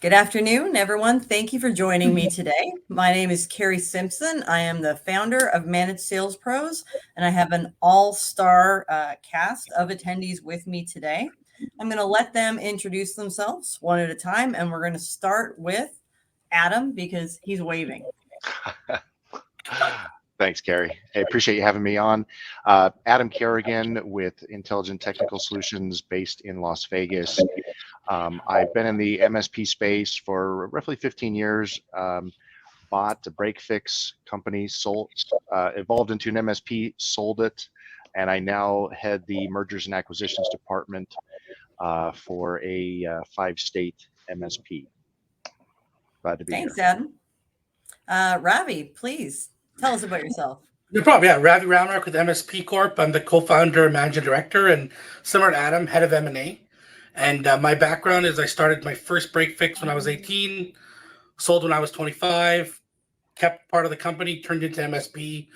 Good afternoon, everyone. Thank you for joining me today. My name is Carrie Simpson. I am the founder of Managed Sales Pros, and I have an all-star cast of attendees with me today. I'm going to let them introduce themselves one at a time, and we're going to start with Adam because he's waving. Thanks, Carrie. I appreciate you having me on. Adam Kerrigan with Intelligent Technical Solutions based in Las Vegas. I've been in the MSP space for roughly 15 years, bought a break fix company, evolved into an MSP, sold it, and I now head the mergers and acquisitions department for a 5-state MSP. Glad to be here. Thanks, Adam. Ravi, please tell us about yourself. No problem. Yeah, Ravi Ramhirak with MSP Corp. I'm the co-founder, managing director, and similar to Adam, head of M&A. And my background is I started my first break fix when I was 18, sold when I was 25, kept part of the company, turned into MSP,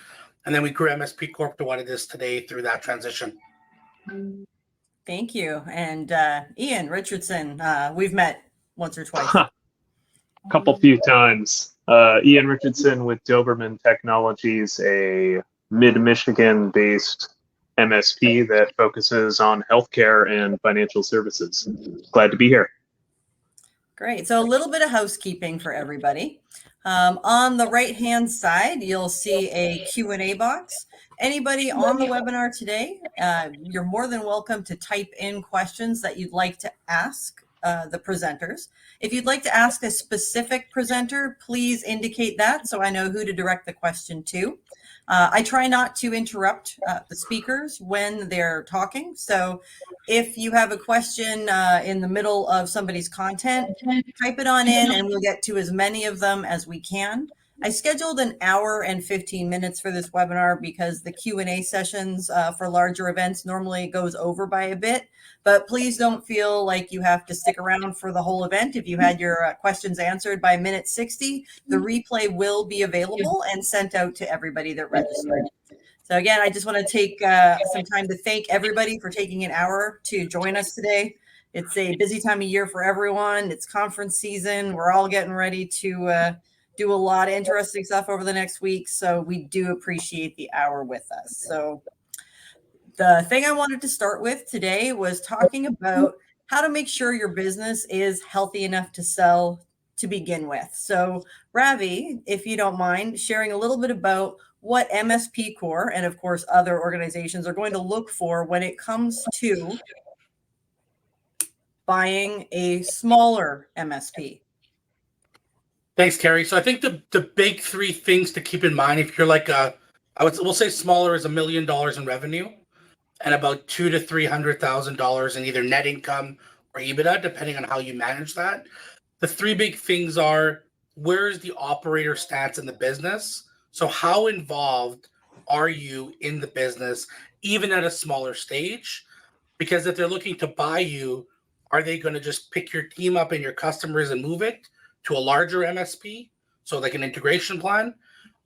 and then we grew MSP Corp to what it is today through that transition. Thank you. And Ian Richardson, we've met once or twice. Few times. Ian Richardson with Doberman Technologies, a mid-Michigan based MSP that focuses on healthcare and financial services. Glad to be here. Great. So a little bit of housekeeping for everybody. On the right-hand side, you'll see a Q&A box. Anybody on the webinar today, you're more than welcome to type in questions that you'd like to ask the presenters. If you'd like to ask a specific presenter, please indicate that so I know who to direct the question to. I try not to interrupt the speakers when they're talking. So if you have a question in the middle of somebody's content, type it on in and we'll get to as many of them as we can. I scheduled an hour and 15 minutes for this webinar because the Q&A sessions for larger events normally goes over by a bit. But please don't feel like you have to stick around for the whole event. If you had your questions answered by minute 60, the replay will be available and sent out to everybody that registered. So again, I just want to take some time to thank everybody for taking an hour to join us today. It's a busy time of year for everyone. It's conference season. We're all getting ready to do a lot of interesting stuff over the next week. So we do appreciate the hour with us. So the thing I wanted to start with today was talking about how to make sure your business is healthy enough to sell to begin with. So Ravi, if you don't mind sharing a little bit about what MSP Core and of course other organizations are going to look for when it comes to buying a smaller MSP. Thanks, Carrie. So I think the big three things to keep in mind if you're like we'll say smaller is $1 million in revenue and about $200,000 to $300,000 in either net income or EBITDA, depending on how you manage that. The three big things are, where is the operator stance in the business? So how involved are you in the business, even at a smaller stage? Because if they're looking to buy you, are they going to just pick your team up and your customers and move it to a larger MSP? So like an integration plan?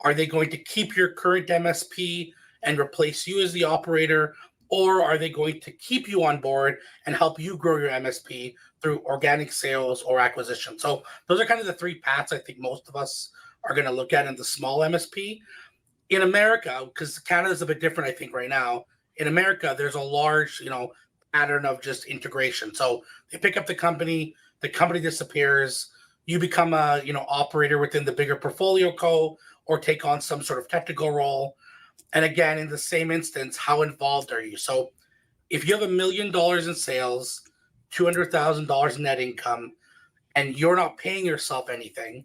Are they going to keep your current MSP and replace you as the operator? Or are they going to keep you on board and help you grow your MSP through organic sales or acquisition? So those are kind of the three paths I think most of us are going to look at in the small MSP. In America, because Canada is a bit different, I think, right now. In America, there's a large, pattern of just integration. So they pick up the company disappears, you become a, operator within the bigger portfolio co, or take on some sort of technical role. And again, in the same instance, how involved are you? So if you have $1 million in sales, $200,000 net income, and you're not paying yourself anything,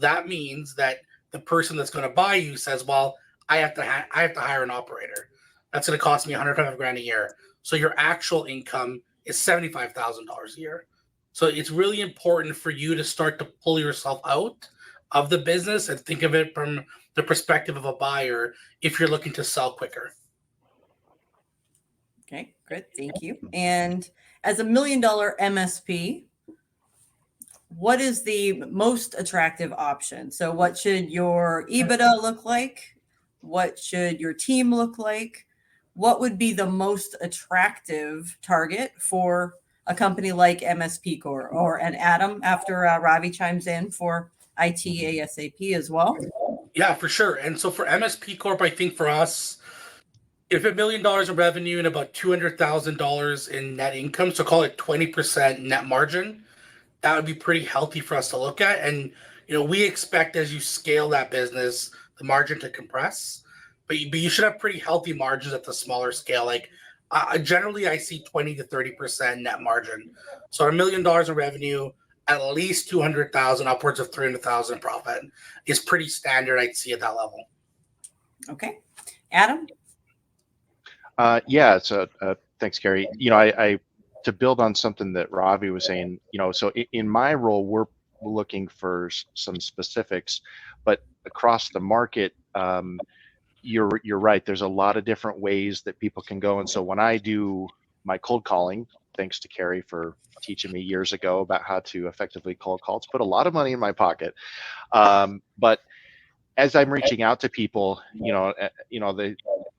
that means that the person that's going to buy you says, well, I have to hire an operator. That's going to cost me $105,000 a year. So your actual income is $75,000 a year. So it's really important for you to start to pull yourself out of the business and think of it from the perspective of a buyer if you're looking to sell quicker. Okay, good. Thank you. And as a $1 million MSP, what is the most attractive option? So what should your EBITDA look like? What should your team look like? What would be the most attractive target for a company like MSP Core, or an Adam after Ravi chimes in for IT ASAP as well? Yeah, for sure. And so for MSP Corp, I think for us, if $1 million in revenue and about $200,000 in net income, so call it 20% net margin, that would be pretty healthy for us to look at. And we expect as you scale that business, the margin to compress, but you should have pretty healthy margins at the smaller scale. Like generally, I see 20 to 30% net margin. So $1 million in revenue, at least 200,000, upwards of 300,000 profit is pretty standard. I'd see at that level. Okay, Adam. Yeah. So thanks, Carrie. I to build on something that Ravi was saying. So in my role, we're looking for some specifics, but across the market, you're right. There's a lot of different ways that people can go. And so when I do my cold calling, thanks to Carrie for teaching me years ago about how to effectively cold call, it's put a lot of money in my pocket. But as I'm reaching out to people,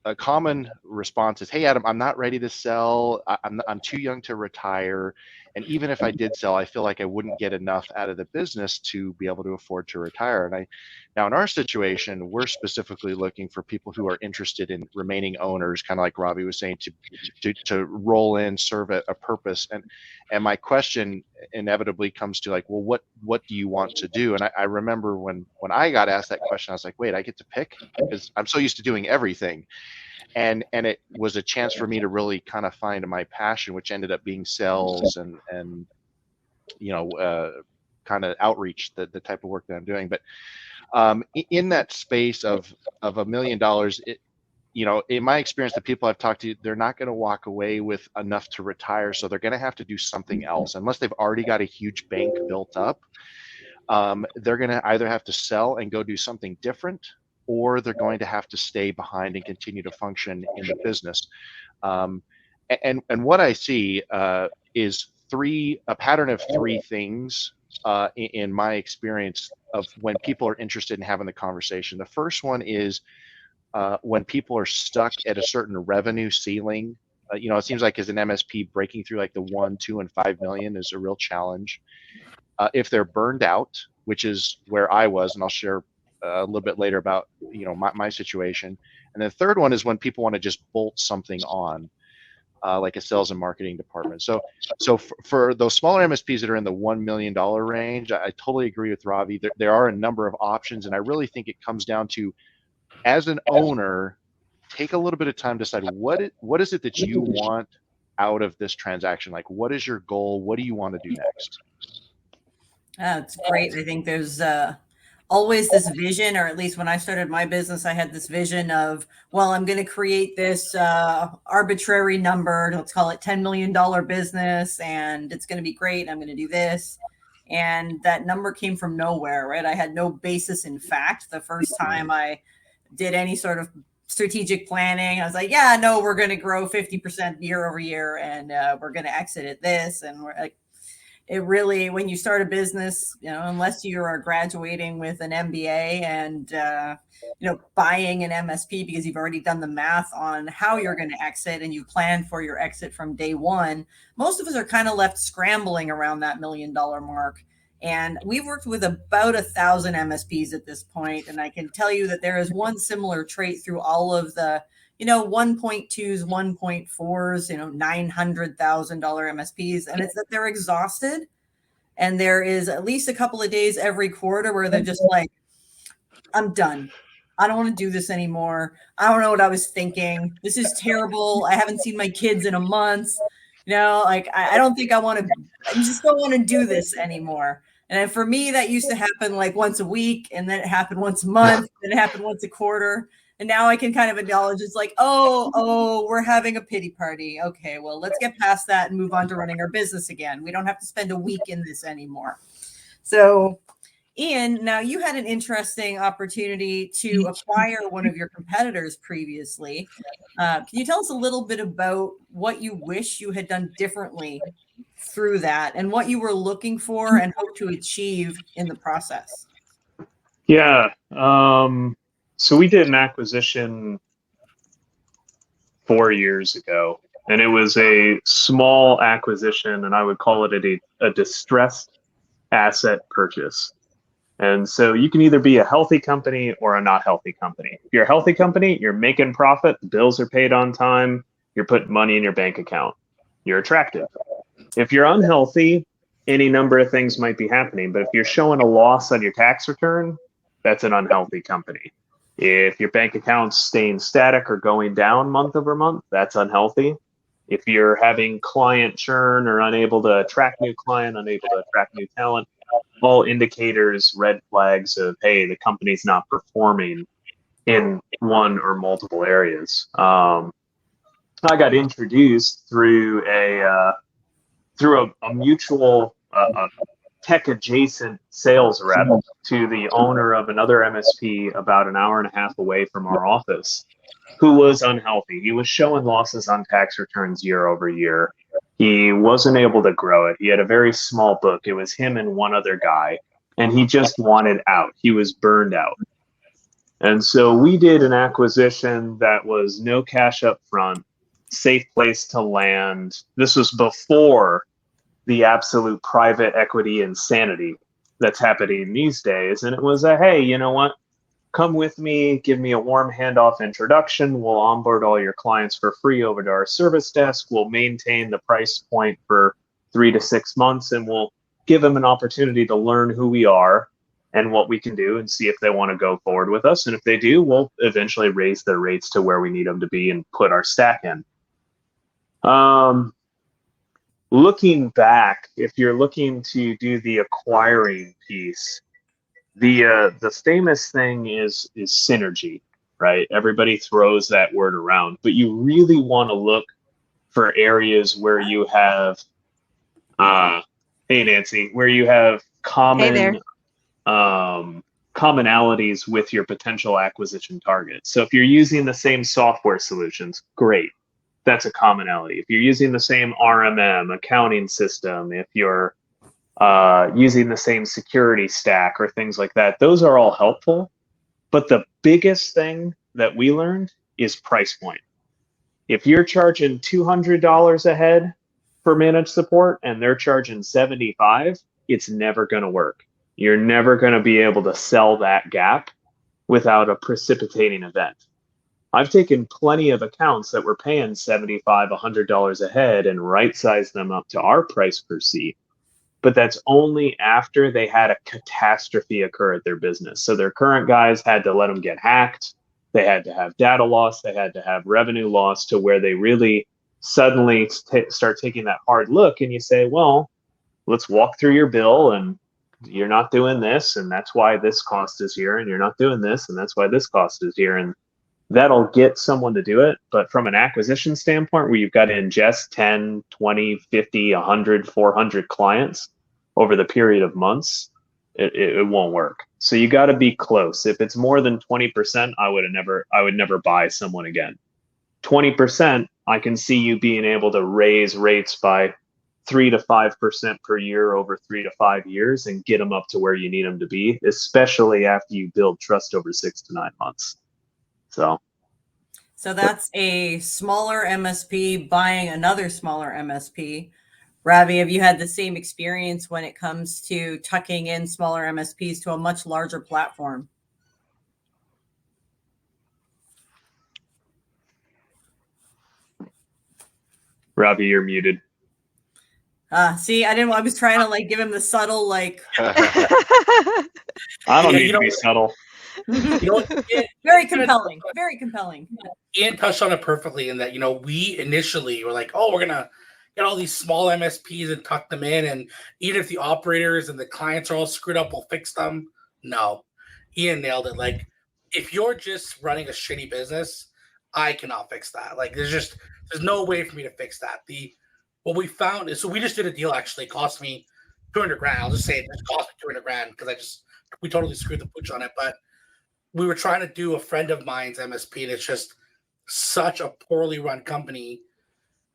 a common response is, "Hey, Adam, I'm not ready to sell. I'm too young to retire, and even if I did sell, I feel like I wouldn't get enough out of the business to be able to afford to retire." And now in our situation, we're specifically looking for people who are interested in remaining owners, kind of like Ravi was saying, to roll in, serve a purpose. And my question inevitably comes to like, well, what do you want to do? And I remember when I got asked that question, I was like, wait, I get to pick? Because I'm so used to doing everything. And it was a chance for me to really kind of find my passion, which ended up being sales and kind of outreach, the type of work that I'm doing. But in that space of $1 million, in my experience, the people I've talked to, they're not going to walk away with enough to retire. So they're going to have to do something else. Unless they've already got a huge bank built up, they're going to either have to sell and go do something different, or they're going to have to stay behind and continue to function in the business. And what I see is a pattern of three things in my experience of when people are interested in having the conversation. The first one is when people are stuck at a certain revenue ceiling. It seems like as an MSP, breaking through like the 1, 2, and 5 million is a real challenge. If they're burned out, which is where I was, and I'll share a little bit later about my situation. And the third one is when people want to just bolt something on, like a sales and marketing department. So for those smaller MSPs that are in the $1 million range, I totally agree with Ravi. There are a number of options, and I really think it comes down to, as an owner, take a little bit of time to decide what is it that you want out of this transaction. Like, what is your goal? What do you want to do next? That's great. I think there's always this vision, or at least when I started my business, I had this vision of, well, I'm going to create this arbitrary number, let's call it $10 million business, and it's going to be great. I'm going to do this. And that number came from nowhere, right? I had no basis in fact. The first time I did any sort of strategic planning, I was like, yeah, no, we're going to grow 50% year over year, and we're going to exit at this. And we're like, it really, when you start a business, unless you are graduating with an MBA and, buying an MSP because you've already done the math on how you're going to exit and you plan for your exit from day one, most of us are kind of left scrambling around that $1 million mark. And we've worked with about 1,000 MSPs at this point. And I can tell you that there is one similar trait through all of the 1.2s, 1.4s, $900,000 MSPs. And it's that they're exhausted. And there is at least a couple of days every quarter where they're just like, I'm done. I don't want to do this anymore. I don't know what I was thinking. This is terrible. I haven't seen my kids in a month. I don't think I just don't want to do this anymore. And for me, that used to happen like once a week, and then it happened once a month, then it happened once a quarter. And now I can kind of acknowledge it's like, oh, we're having a pity party. Okay, well, let's get past that and move on to running our business again. We don't have to spend a week in this anymore. So, Ian, now you had an interesting opportunity to acquire one of your competitors previously. Can you tell us a little bit about what you wish you had done differently through that and what you were looking for and hope to achieve in the process? Yeah. So we did an acquisition 4 years ago, and it was a small acquisition, and I would call it a distressed asset purchase. And so you can either be a healthy company or a not healthy company. If you're a healthy company, you're making profit, the bills are paid on time, you're putting money in your bank account, you're attractive. If you're unhealthy, any number of things might be happening. But if you're showing a loss on your tax return, that's an unhealthy company. If your bank account's staying static or going down month over month, that's unhealthy. If you're having client churn or unable to attract new client, unable to attract new talent, all indicators, red flags of, hey, the company's not performing in one or multiple areas. I got introduced through a mutual tech adjacent sales rep to the owner of another MSP about an hour and a half away from our office, who was unhealthy. He was showing losses on tax returns year over year. He wasn't able to grow it. He had a very small book. It was him and one other guy, and he just wanted out. He was burned out. And so we did an acquisition that was no cash up front, safe place to land. This was before the absolute private equity insanity that's happening these days. And it was a, hey, you know what? Come with me, give me a warm handoff introduction. We'll onboard all your clients for free over to our service desk. We'll maintain the price point for 3 to 6 months, and we'll give them an opportunity to learn who we are and what we can do and see if they want to go forward with us. And if they do, we'll eventually raise their rates to where we need them to be and put our stack in. Looking back, if you're looking to do the acquiring piece, the famous thing is synergy, right? Everybody throws that word around, but you really want to look for areas where you have, hey Nancy, where you have common commonalities with your potential acquisition target. So if you're using the same software solutions, great. That's a commonality. If you're using the same RMM accounting system, if you're using the same security stack or things like that, those are all helpful. But the biggest thing that we learned is price point. If you're charging $200 a head for managed support and they're charging $75, it's never going to work. You're never going to be able to sell that gap without a precipitating event. I've taken plenty of accounts that were paying $75, $100 a head and right-sized them up to our price per seat. But that's only after they had a catastrophe occur at their business. So their current guys had to let them get hacked. They had to have data loss. They had to have revenue loss to where they really suddenly start taking that hard look. And you say, well, let's walk through your bill, and you're not doing this, and that's why this cost is here, and you're not doing this, and that's why this cost is here. And that'll get someone to do it. But from an acquisition standpoint, where you've got to ingest 10, 20, 50, 100, 400 clients over the period of months, it won't work. So you got to be close. If it's more than 20%, I would never buy someone again. 20%, I can see you being able to raise rates by 3 to 5% per year over 3 to 5 years and get them up to where you need them to be, especially after you build trust over 6 to 9 months. So that's a smaller MSP buying another smaller MSP. Ravi, have you had the same experience when it comes to tucking in smaller MSPs to a much larger platform? Ravi, you're muted. See, I was trying to give him the subtle, I don't need to be subtle. Very compelling. Very compelling. Ian touched on it perfectly in that, we initially were like, oh, we're going to get all these small MSPs and tuck them in. And even if the operators and the clients are all screwed up, we'll fix them. No, Ian nailed it. If you're just running a shitty business, I cannot fix that. There's no way for me to fix that. What we found is, so we just did a deal, actually. It cost me $200,000. I'll just say it just cost me $200,000 because we totally screwed the pooch on it. But we were trying to do a friend of mine's MSP that's just such a poorly run company.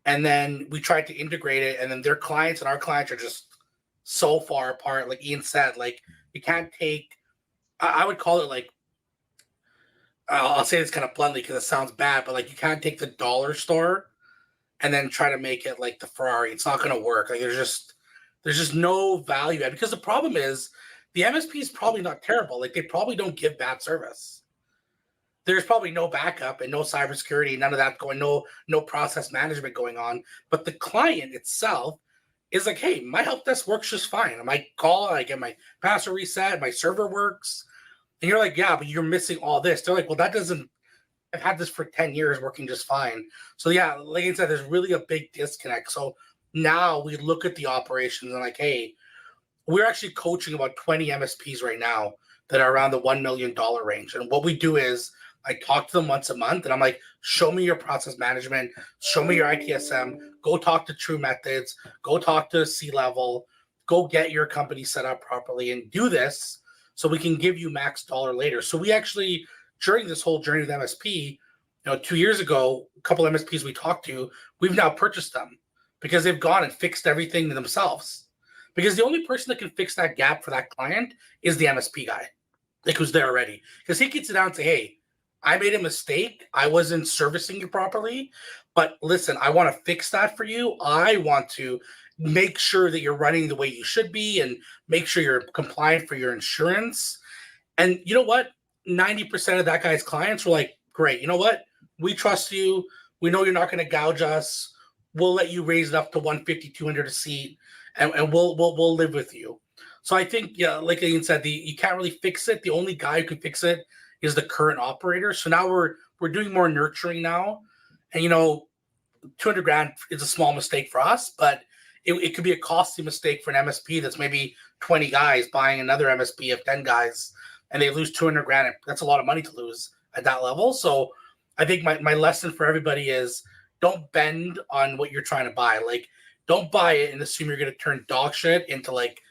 And then we tried to integrate it, and then their clients and our clients are just so far apart. Like Ian said, you can't take, I would call it I'll say this kind of bluntly because it sounds bad, but you can't take the dollar store and then try to make it like the Ferrari. It's not going to work. Like there's just no value add, because the problem is the MSP is probably not terrible. Like they probably don't give bad service. There's probably no backup and no cybersecurity, none of that going, no process management going on. But the client itself is like, hey, my help desk works just fine. I call, I get my password reset, my server works. And you're like, yeah, but you're missing all this. They're like, well, that doesn't, I've had this for 10 years working just fine. So yeah, like I said, there's really a big disconnect. So now we look at the operations and like, hey, we're actually coaching about 20 MSPs right now that are around the $1 million range. And what we do is I talk to them once a month and I'm like, show me your process management, show me your ITSM, go talk to True Methods, go talk to C-level, go get your company set up properly and do this so we can give you max dollar later. So we actually, during this whole journey with MSP, 2 years ago, a couple of MSPs we talked to, we've now purchased them because they've gone and fixed everything themselves. Because the only person that can fix that gap for that client is the MSP guy, like who's there already. Because he can sit down and say, hey, I made a mistake. I wasn't servicing you properly. But listen, I want to fix that for you. I want to make sure that you're running the way you should be and make sure you're compliant for your insurance. And you know what? 90% of that guy's clients were like, great, you know what? We trust you. We know you're not going to gouge us. We'll let you raise it up to 150, 200 a seat, and we'll live with you. So I think, yeah, like Ian said, you can't really fix it. The only guy who can fix it is the current operator. So now we're doing more nurturing now. And 200 grand is a small mistake for us, but it could be a costly mistake for an MSP that's maybe 20 guys buying another MSP of 10 guys, and they lose 200 grand. That's a lot of money to lose at that level. So I think my lesson for everybody is don't bend on what you're trying to buy. Like, don't buy it and assume you're going to turn dog shit into like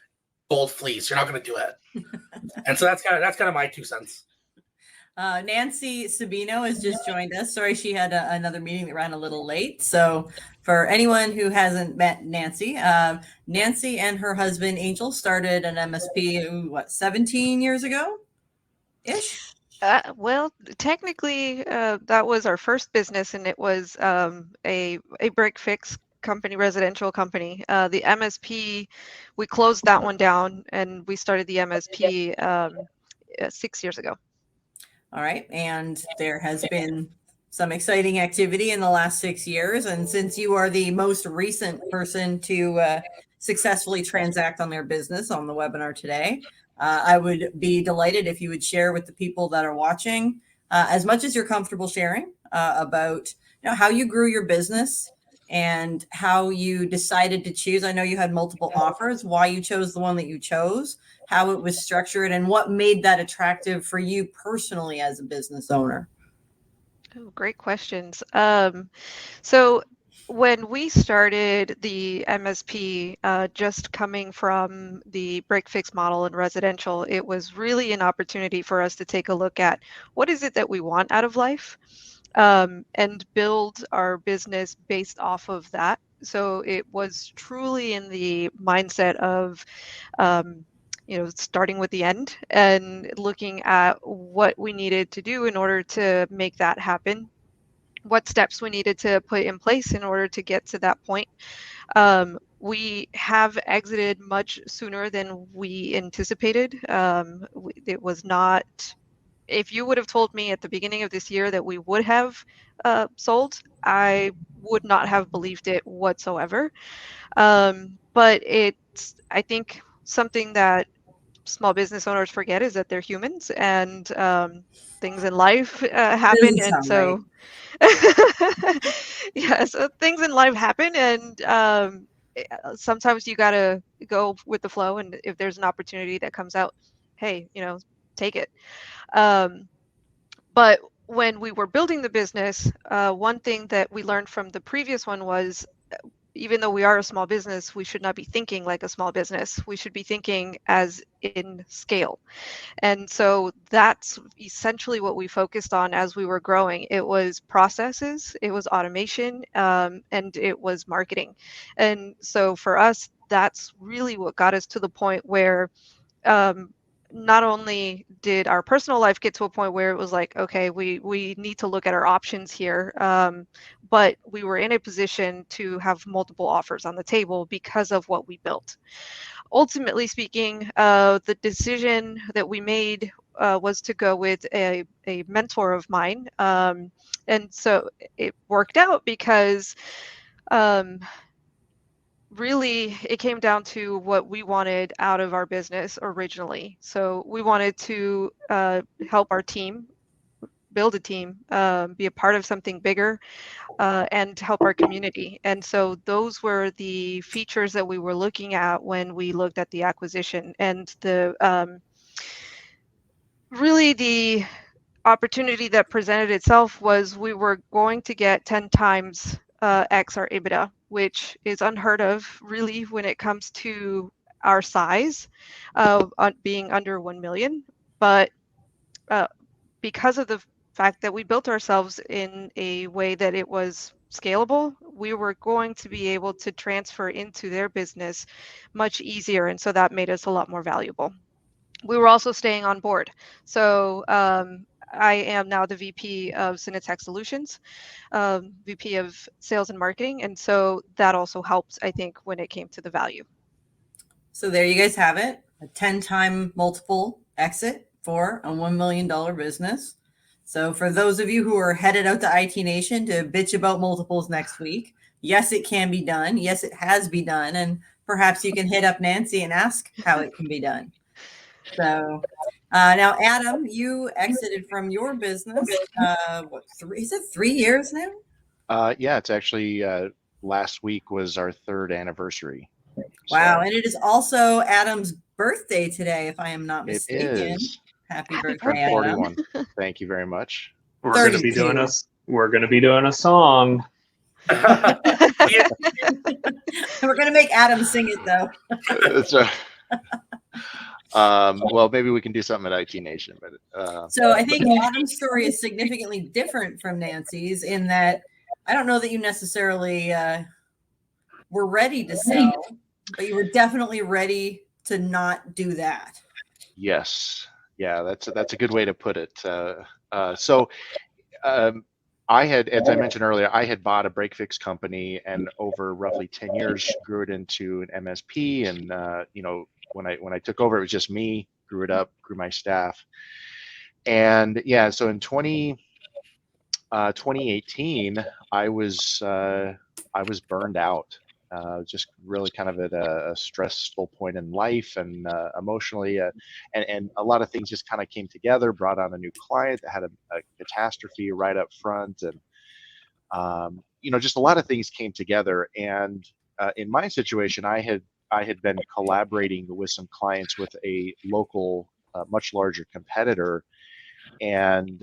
gold fleece. You're not going to do it. And so that's kind of my 2 cents. Nancy Sabino has just joined us. Sorry, she had another meeting that ran a little late. So for anyone who hasn't met Nancy, Nancy and her husband Angel started an MSP, 17 years ago ish? Well, technically, that was our first business, and it was a break fix company, residential company. The MSP, we closed that one down, and we started the MSP 6 years ago. All right. And there has been some exciting activity in the last 6 years. And since you are the most recent person to successfully transact on their business on the webinar today, I would be delighted if you would share with the people that are watching as much as you're comfortable sharing about how you grew your business and how you decided to choose. I know you had multiple offers, why you chose the one that you chose, how it was structured, and what made that attractive for you personally as a business owner. Oh, great questions. So when we started the MSP, just coming from the break fix model in residential, it was really an opportunity for us to take a look at what is it that we want out of life, and build our business based off of that. So it was truly in the mindset of, starting with the end and looking at what we needed to do in order to make that happen, what steps we needed to put in place in order to get to that point. We have exited much sooner than we anticipated. It was not, if you would have told me at the beginning of this year that we would have sold, I would not have believed it whatsoever. But it's, I think, something that small business owners forget is that they're humans, and things in life happen. And so, yeah, so things in life happen, and sometimes you got to go with the flow. And if there's an opportunity that comes out, hey, take it. But when we were building the business, one thing that we learned from the previous one was, even though we are a small business, we should not be thinking like a small business. We should be thinking as in scale. And so that's essentially what we focused on as we were growing. It was processes, it was automation, and it was marketing. And so for us, that's really what got us to the point where not only did our personal life get to a point where it was like, okay, we need to look at our options here, but we were in a position to have multiple offers on the table because of what we built. Ultimately speaking, the decision that we made was to go with a mentor of mine. And so it worked out because really it came down to what we wanted out of our business originally. So we wanted to help our team, build a team, be a part of something bigger, and help our community. And so those were the features that we were looking at when we looked at the acquisition. And the really the opportunity that presented itself was we were going to get 10 times X our EBITDA, which is unheard of really when it comes to our size of being under 1 million. But because of the fact that we built ourselves in a way that it was scalable, we were going to be able to transfer into their business much easier. And so that made us a lot more valuable. We were also staying on board. So I am now the VP of Synetek Solutions, VP of Sales and Marketing. And so that also helped, I think, when it came to the value. So there you guys have it, a 10-time multiple exit for a $1 million business. So for those of you who are headed out to IT Nation to bitch about multiples next week, yes, it can be done. Yes, it has been done. And perhaps you can hit up Nancy and ask how it can be done. So now, Adam, you exited from your business. Is it 3 years now? Yeah, it's actually last week was our 3rd anniversary. Wow. So And it is also Adam's birthday today, if I am not it mistaken. is. Happy Happy birthday, birthday. 41. Adam. Thank you very much. We're going to be 32. doing a song. Yeah, We're going to make Adam sing it, though. So, well, maybe we can do something at IT Nation, but So I think Adam's story is significantly different from Nancy's in that I don't know that you necessarily were ready to sell, but you were definitely ready to not do that. yes, yeah, that's a good way to put it. So I had, as I mentioned earlier, I had bought a break fix company, and over roughly 10 years grew it into an MSP. And when I took over, it was just me. Grew it up, grew my staff, and yeah. So in 2018, I was burned out. Just really kind of at a stressful point in life, and emotionally, and a lot of things just kind of came together. Brought on a new client that had a catastrophe right up front, and just a lot of things came together. And in my situation, I had been collaborating with some clients with a local, much larger competitor, and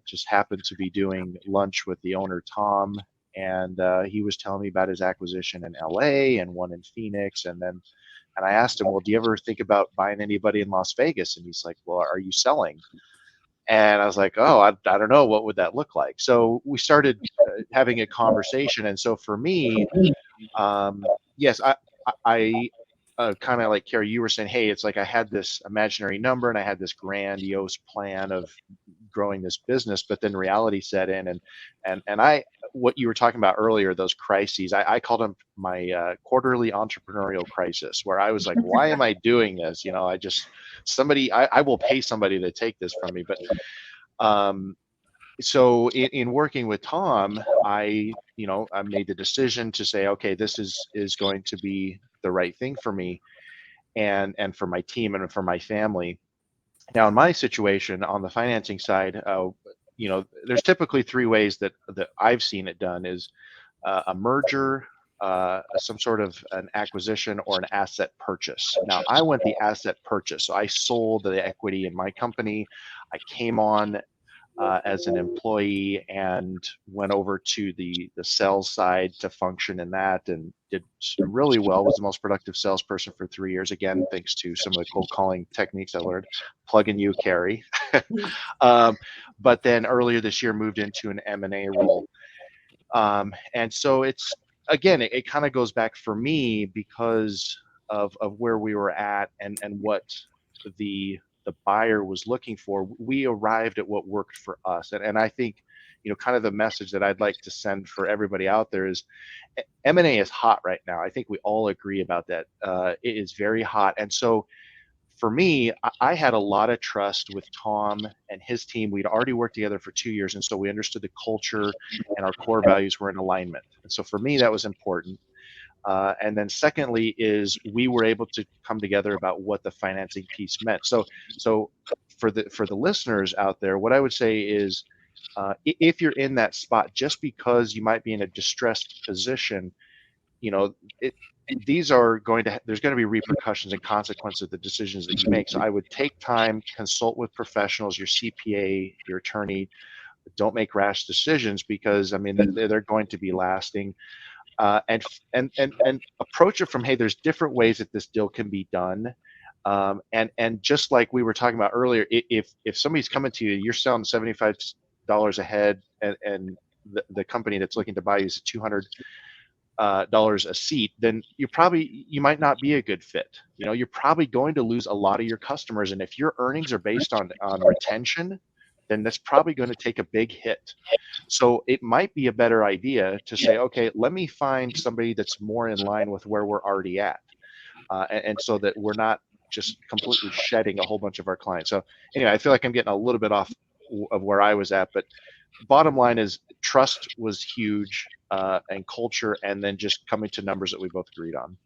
just happened to be doing lunch with the owner, Tom. And he was telling me about his acquisition in LA and one in Phoenix. And I asked him, well, do you ever think about buying anybody in Las Vegas? And he's like, well, are you selling? And I was like, oh, I don't know. What would that look like? So we started having a conversation. And so for me, yes, I kind of like Carrie, you were saying, hey, it's like I had this imaginary number and I had this grandiose plan of growing this business, but then reality set in, and I, what you were talking about earlier, those crises, I called them my quarterly entrepreneurial crisis, where I was like, why am I doing this? I will pay somebody to take this from me. But so in working with Tom, I made the decision to say, okay, this is going to be the right thing for me and for my team and for my family. Now, in my situation on the financing side, there's typically 3 ways that I've seen it done: is a merger, some sort of an acquisition, or an asset purchase. Now, I went the asset purchase, so I sold the equity in my company. I came on as an employee and went over to the sales side to function in that, and did really well. Was the most productive salesperson for 3 years, again thanks to some of the cold calling techniques I learned, plugging you, Carrie. But then earlier this year moved into an M&A role, and so it's, again, it kind of goes back for me because of where we were at and what the the buyer was looking for, we arrived at what worked for us. And I think, kind of the message that I'd like to send for everybody out there is M&A is hot right now. I think we all agree about that. It is very hot. And so for me, I had a lot of trust with Tom and his team. We'd already worked together for 2 years. And so we understood the culture and our core values were in alignment. And so for me, that was important. And then secondly is we were able to come together about what the financing piece meant. So for the listeners out there, what I would say is if you're in that spot, just because you might be in a distressed position, there's going to be repercussions and consequences of the decisions that you make. So I would take time, consult with professionals, your CPA, your attorney. Don't make rash decisions because they're going to be lasting. And approach it from, hey, there's different ways that this deal can be done. And just like we were talking about earlier, if somebody's coming to you, you're selling $75 a head, and the company that's looking to buy you is $200 a seat, then you might not be a good fit. You're probably going to lose a lot of your customers. And if your earnings are based on retention, then that's probably going to take a big hit. So it might be a better idea to say, okay, let me find somebody that's more in line with where we're already at. And so that we're not just completely shedding a whole bunch of our clients. So anyway, I feel like I'm getting a little bit off of where I was at, but bottom line is trust was huge, and culture, and then just coming to numbers that we both agreed on.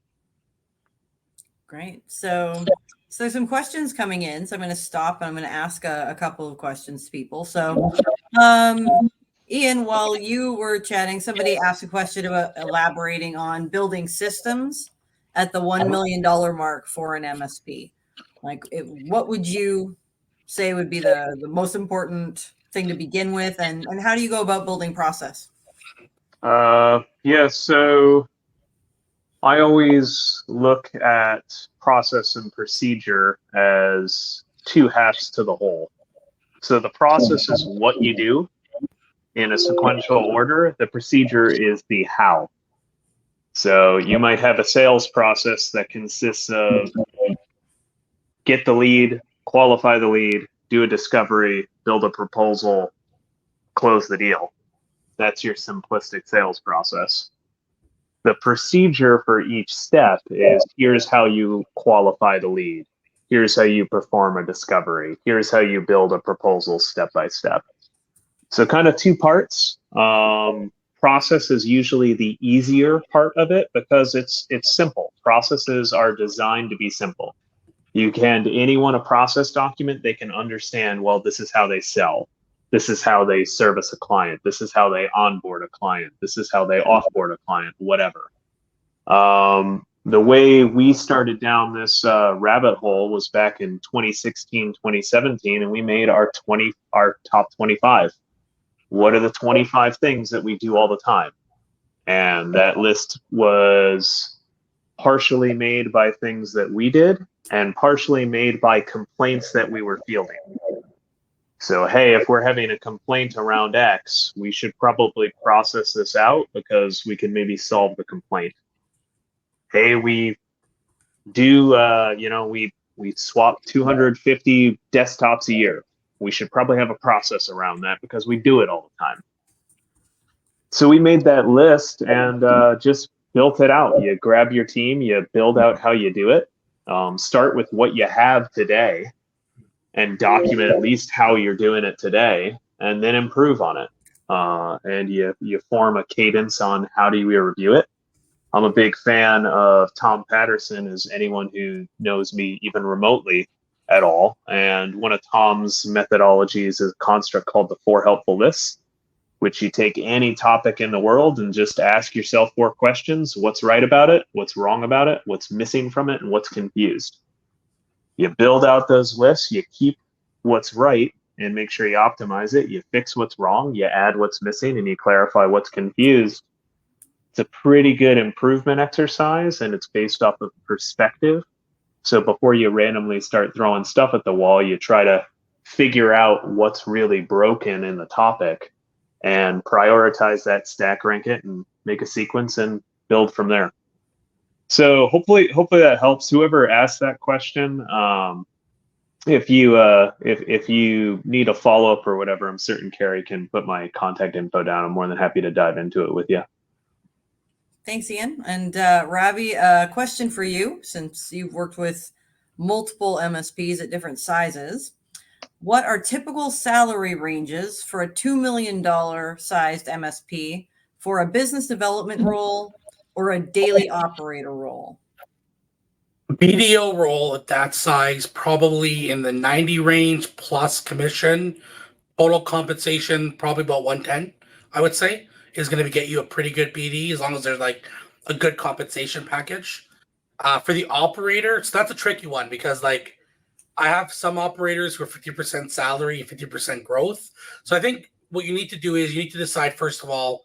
Great. So there's some questions coming in. So I'm going to stop and I'm going to ask a couple of questions to people. So Ian, while you were chatting, somebody asked a question about elaborating on building systems at the $1 million mark for an MSP. What would you say would be the most important thing to begin with, and how do you go about building process? So I always look at process and procedure as two halves to the whole. So the process is what you do in a sequential order. The procedure is the how. So you might have a sales process that consists of get the lead, qualify the lead, do a discovery, build a proposal, close the deal. That's your simplistic sales process. The procedure for each step is, here's how you qualify the lead. Here's how you perform a discovery. Here's how you build a proposal step by step. So kind of two parts. Process is usually the easier part of it because it's simple. Processes are designed to be simple. You can anyone a process document, they can understand, well, this is how they sell. This is how they service a client. This is how they onboard a client. This is how they offboard a client, whatever. The way we started down this rabbit hole was back in 2016, 2017, and we made our top 25. What are the 25 things that we do all the time? And that list was partially made by things that we did and partially made by complaints that we were fielding. So, hey, if we're having a complaint around X, we should probably process this out because we can maybe solve the complaint. Hey, we do, we swap 250 desktops a year. We should probably have a process around that because we do it all the time. So we made that list and just built it out. You grab your team, you build out how you do it. Start with what you have today and document at least how you're doing it today, and then improve on it. And you form a cadence on how do you review it. I'm a big fan of Tom Patterson, as anyone who knows me even remotely at all. And one of Tom's methodologies is a construct called the 4 helpful lists, which you take any topic in the world and just ask yourself 4 questions. What's right about it? What's wrong about it? What's missing from it? And what's confused? You build out those lists, you keep what's right and make sure you optimize it. You fix what's wrong, you add what's missing, and you clarify what's confused. It's a pretty good improvement exercise, and it's based off of perspective. So before you randomly start throwing stuff at the wall, you try to figure out what's really broken in the topic and prioritize that, stack rank it, and make a sequence and build from there. So hopefully that helps whoever asked that question. if you if you need a follow up or whatever, I'm certain Carrie can put my contact info down. I'm more than happy to dive into it with you. Thanks, Ian. And Ravi, question for you, since you've worked with multiple MSPs at different sizes. What are typical salary ranges for a $2 million sized MSP for a business development role or a daily operator role? BDO role at that size, probably in the 90 range plus commission. Total compensation, probably about 110, I would say, is going to get you a pretty good BD as long as there's like a good compensation package. For the operator, so that's a tricky one because like I have some operators who are 50% salary and 50% growth. So I think what you need to do is you need to decide, first of all,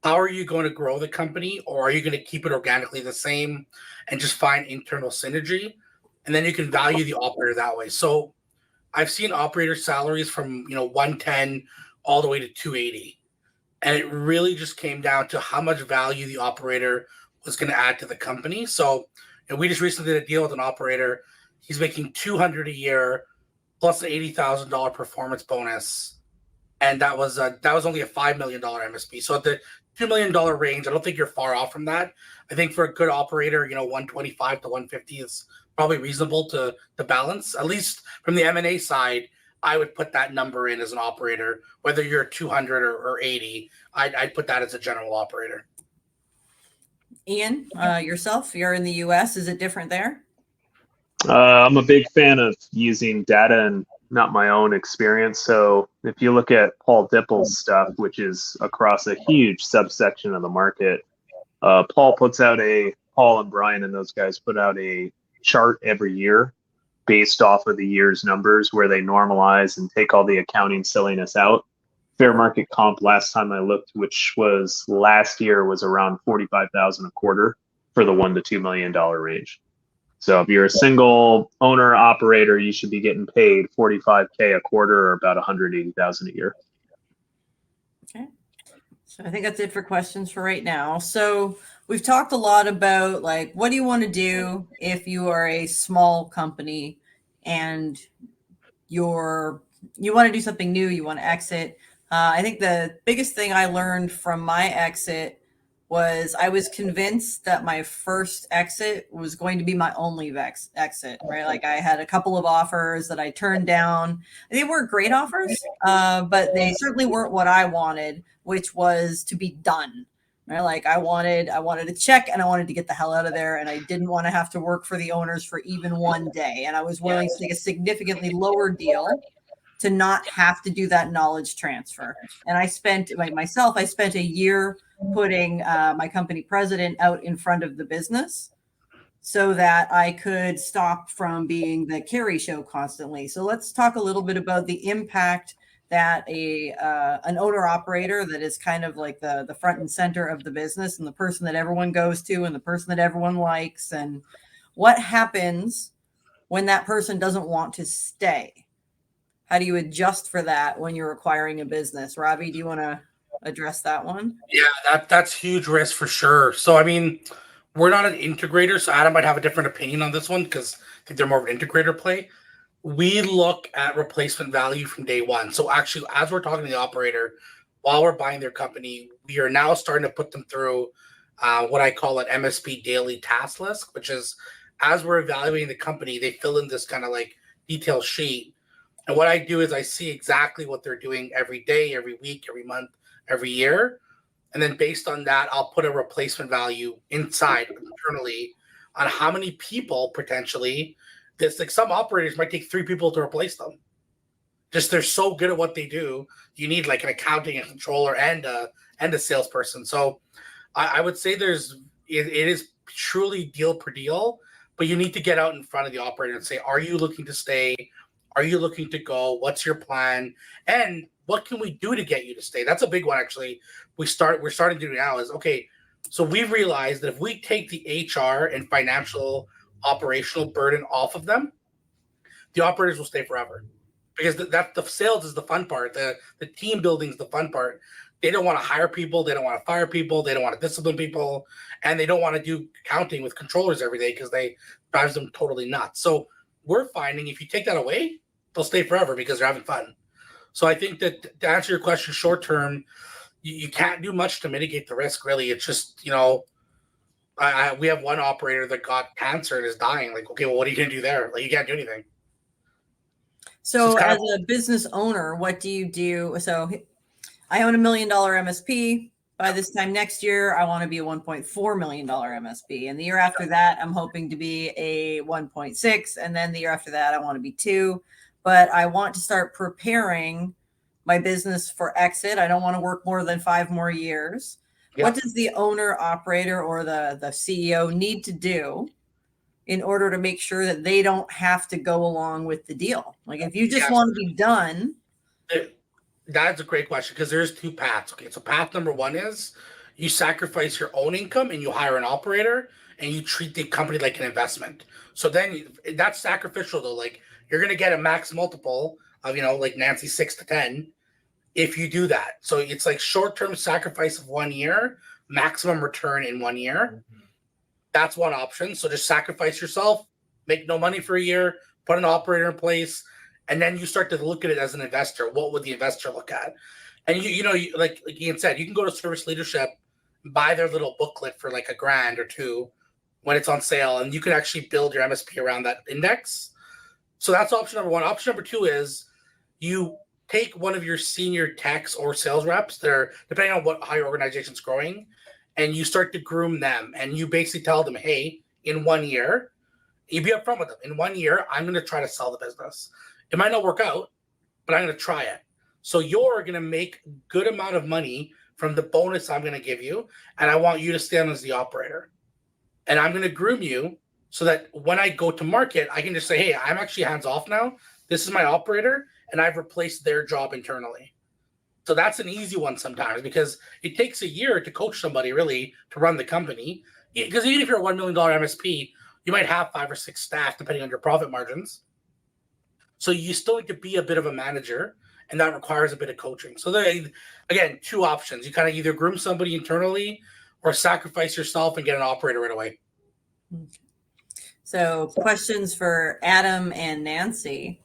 how are you going to grow the company, or are you going to keep it organically the same and just find internal synergy? And then you can value the operator that way. So I've seen operator salaries from 110 all the way to 280. And it really just came down to how much value the operator was going to add to the company. So we just recently did a deal with an operator. He's making 200 a year plus an $80,000 performance bonus, and that was only a $5 million MSP. So at the $2 million range, I don't think you're far off from that. I think for a good operator, 125 to 150 is probably reasonable to balance. At least from the M&A side, I would put that number in as an operator, whether you're 200 or 80. I'd put that as a general operator. Ian, yourself, you're in the US. Is it different there? I'm a big fan of using data and not my own experience. So if you look at Paul Dippel's stuff, which is across a huge subsection of the market, Paul and Brian and those guys put out a chart every year based off of the year's numbers where they normalize and take all the accounting silliness out. Fair market comp last time I looked, which was last year, was around 45,000 a quarter for the $1 to $2 million range. So if you're a single owner operator, you should be getting paid 45K a quarter, or about 180,000 a year. Okay. So I think that's it for questions for right now. So we've talked a lot about like, what do you want to do if you are a small company and you want to do something new, you want to exit. I think the biggest thing I learned from my exit was I was convinced that my first exit was going to be my only exit, right? Like I had a couple of offers that I turned down. They weren't great offers, but they certainly weren't what I wanted, which was to be done. Right? Like I wanted a check and I wanted to get the hell out of there. And I didn't want to have to work for the owners for even one day. And I was willing to take a significantly lower deal to not have to do that knowledge transfer. And I spent a year putting my company president out in front of the business so that I could stop from being the Carrie show constantly. So let's talk a little bit about the impact that an owner operator that is kind of like the front and center of the business and the person that everyone goes to and the person that everyone likes, and what happens when that person doesn't want to stay. How do you adjust for that when you're acquiring a business? Ravi, do you want to address that one? Yeah, that's huge risk for sure. So, I mean, we're not an integrator, so Adam might have a different opinion on this one because I think they're more of an integrator play. We look at replacement value from day one. So actually, as we're talking to the operator, while we're buying their company, we are now starting to put them through what I call an MSP daily task list, which is as we're evaluating the company, they fill in this kind of like detailed sheet. And what I do is I see exactly what they're doing every day, every week, every month, every year. And then based on that, I'll put a replacement value inside internally on how many people potentially. This, like, some operators might take 3 people to replace them. Just they're so good at what they do. You need like an accounting, a controller, and a salesperson. So I would say it is truly deal per deal, but you need to get out in front of the operator and say, are you looking to stay? Are you looking to go? What's your plan? And what can we do to get you to stay? That's a big one, actually. We're starting to do now is, okay, so we've realized that if we take the HR and financial operational burden off of them, the operators will stay forever. Because the sales is the fun part. The team building is the fun part. They don't want to hire people. They don't want to fire people. They don't want to discipline people. And they don't want to do accounting with controllers every day because they drives them totally nuts. So we're finding if you take that away, they'll stay forever because they're having fun. So I think that to answer your question, short term, you can't do much to mitigate the risk. Really, it's just we have one operator that got cancer and is dying. Like, okay, well, what are you gonna do there? Like, you can't do anything. So as a business owner, what do you do? So I own $1 million MSP. By this time next year, I want to be a $1.4 million MSP. And the year after that, I'm hoping to be a 1.6. And then the year after that, I want to be 2. But I want to start preparing my business for exit. I don't want to work more than 5 more years. Yeah. What does the owner, operator, or the CEO need to do in order to make sure that they don't have to go along with the deal? Like, if you just want to be done. That's a great question, because there's 2 paths. Okay, so path number 1 is you sacrifice your own income and you hire an operator and you treat the company like an investment. So then that's sacrificial, though. Like, you're going to get a max multiple of, like Nancy, 6 to 10 if you do that. So it's like short-term sacrifice of 1 year, maximum return in 1 year. Mm-hmm. That's one option. So just sacrifice yourself, make no money for a year, put an operator in place, and then you start to look at it as an investor. What would the investor look at? And like Ian said, you can go to Service Leadership, buy their little booklet for like $1,000 or $2,000 when it's on sale, and you can actually build your MSP around that index. So that's option number 1. Option number 2 is you take one of your senior techs or sales reps, they're depending on how your organization's growing, and you start to groom them. And you basically tell them, hey, in 1 year, you be upfront with them. In 1 year, I'm going to try to sell the business. It might not work out, but I'm going to try it. So you're going to make a good amount of money from the bonus I'm going to give you, and I want you to stand as the operator. And I'm going to groom you so that when I go to market, I can just say, hey, I'm actually hands off now. This is my operator, and I've replaced their job internally. So that's an easy one sometimes, because it takes a year to coach somebody really to run the company. Because even if you're a $1 million MSP, you might have 5 or 6 staff depending on your profit margins. So you still need to be a bit of a manager, and that requires a bit of coaching. So again, 2 options. You kind of either groom somebody internally or sacrifice yourself and get an operator right away. So questions for Adam and Nancy.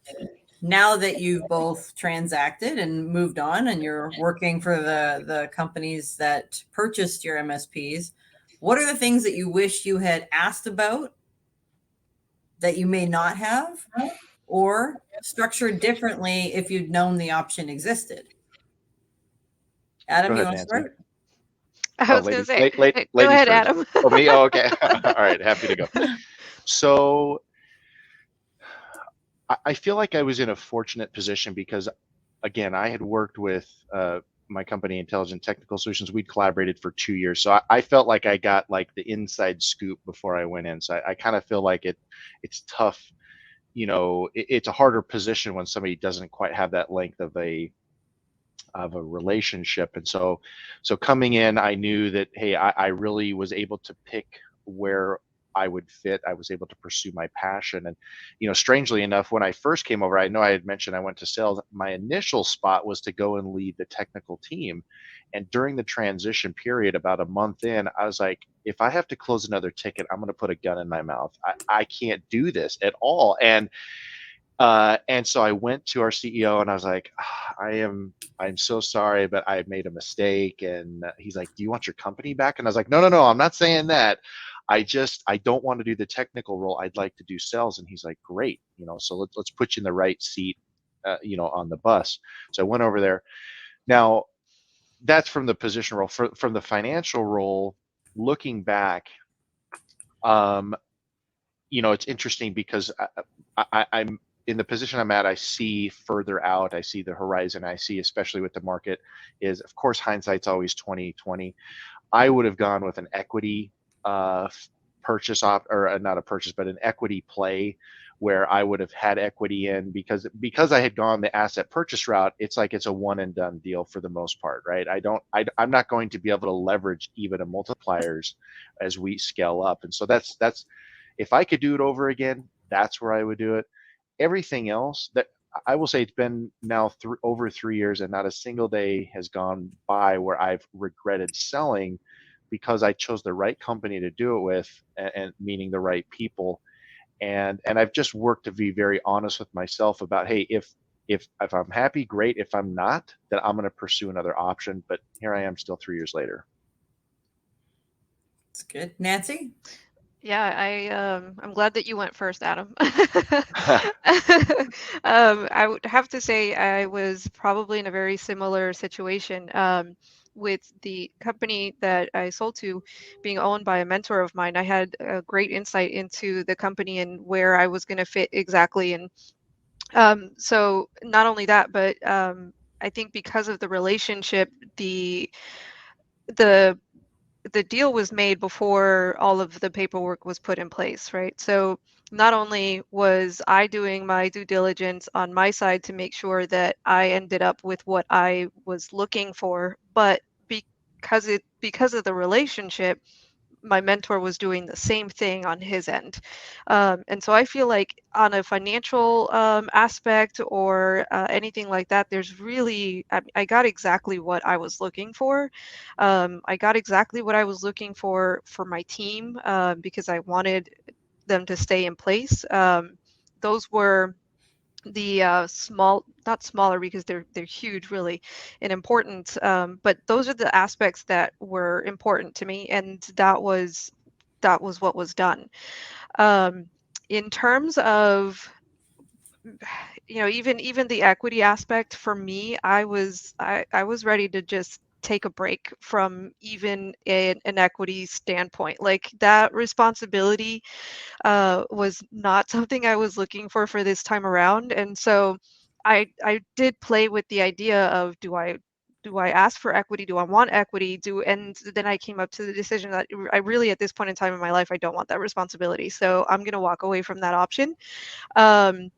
Now that you've both transacted and moved on and you're working for the companies that purchased your MSPs, what are the things that you wish you had asked about that you may not have, or structured differently if you'd known the option existed? Adam, you want to start? I was going to say, go ahead, first. Adam. Oh, me? Oh, okay. All right. Happy to go. So I feel like I was in a fortunate position because, again, I had worked with my company, Intelligent Technical Solutions. We'd collaborated for 2 years. So I felt like I got like the inside scoop before I went in. So I kind of feel like it's tough. It's a harder position when somebody doesn't quite have that length of a relationship. And so coming in, I knew that, hey, I really was able to pick where I would fit. I was able to pursue my passion. And, strangely enough, when I first came over, I know I had mentioned I went to sales. My initial spot was to go and lead the technical team. And during the transition period, about a month in, I was like, if I have to close another ticket, I'm going to put a gun in my mouth. I can't do this at all. And so I went to our CEO and I was like, I'm so sorry, but I made a mistake. And he's like, do you want your company back? And I was like, no, I'm not saying that. I don't want to do the technical role. I'd like to do sales. And he's like, great. So let's put you in the right seat, on the bus. So I went over there. Now that's from the position role. From the financial role, looking back, it's interesting because I'm in the position I'm at. I see further out. I see the horizon. I see, especially with the market, is of course hindsight's always 20/20. I would have gone with an equity purchase or not a purchase, but an equity play where I would have had equity in, because I had gone the asset purchase route. It's like it's a one and done deal for the most part, right? I'm not going to be able to leverage EBITDA multipliers as we scale up. And so that's if I could do it over again, that's where I would do it. Everything else, that I will say, it's been now over 3 years, and not a single day has gone by where I've regretted selling, because I chose the right company to do it with, and meaning the right people. and I've just worked to be very honest with myself about, hey, if I'm happy, great. If I'm not, then I'm going to pursue another option. But here I am, still 3 years later. That's good. Nancy? Yeah, I'm glad that you went first, Adam. I would have to say I was probably in a very similar situation with the company that I sold to being owned by a mentor of mine. I had a great insight into the company and where I was going to fit exactly. And so not only that, but I think because of the relationship, the the deal was made before all of the paperwork was put in place, right? So not only was I doing my due diligence on my side to make sure that I ended up with what I was looking for, but because of the relationship, my mentor was doing the same thing on his end. And so I feel like on a financial aspect or anything like that, there's really, I got exactly what I was looking for. I got exactly what I was looking for my team because I wanted them to stay in place. Those were the not smaller because they're huge really and important, but those are the aspects that were important to me, and that was what was done. um, in terms of even the equity aspect for me, I was ready to just take a break from even an equity standpoint. Like that responsibility was not something I was looking for this time around. And so I did play with the idea of do I ask for equity? Do I want equity? And then I came up to the decision that I really at this point in time in my life I don't want that responsibility. So I'm going to walk away from that option. Um,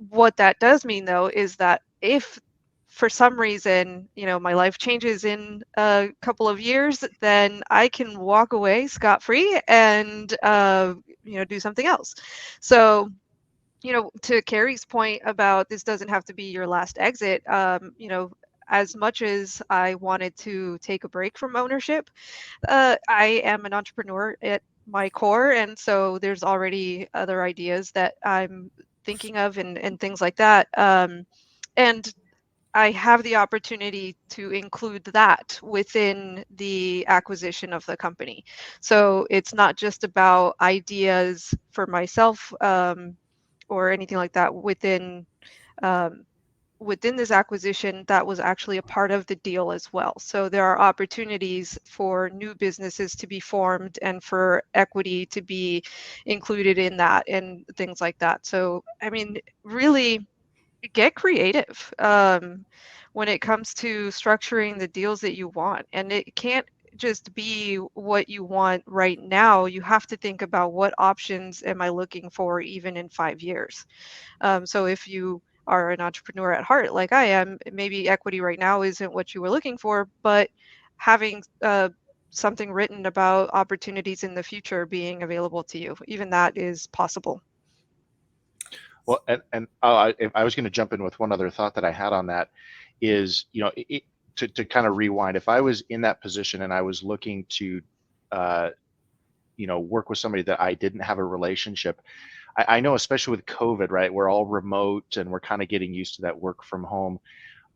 what that does mean though is that if for some reason, my life changes in a couple of years, then I can walk away scot-free and do something else. So, to Carrie's point about this doesn't have to be your last exit, as much as I wanted to take a break from ownership, I am an entrepreneur at my core, and so there's already other ideas that I'm thinking of and things like that. And I have the opportunity to include that within the acquisition of the company. So it's not just about ideas for myself or anything like that um, within this acquisition. That was actually a part of the deal as well. So there are opportunities for new businesses to be formed and for equity to be included in that and things like that. So, I mean, really get creative when it comes to structuring the deals that you want. And it can't just be what you want right now. You have to think about what options am I looking for even in 5 years. So if you are an entrepreneur at heart, like I am, maybe equity right now isn't what you were looking for, but having something written about opportunities in the future being available to you, even that is possible. Well, and if I was going to jump in with one other thought that I had on that is, to kind of rewind, if I was in that position and I was looking to, work with somebody that I didn't have a relationship, I know, especially with COVID, right? We're all remote and we're kind of getting used to that work from home.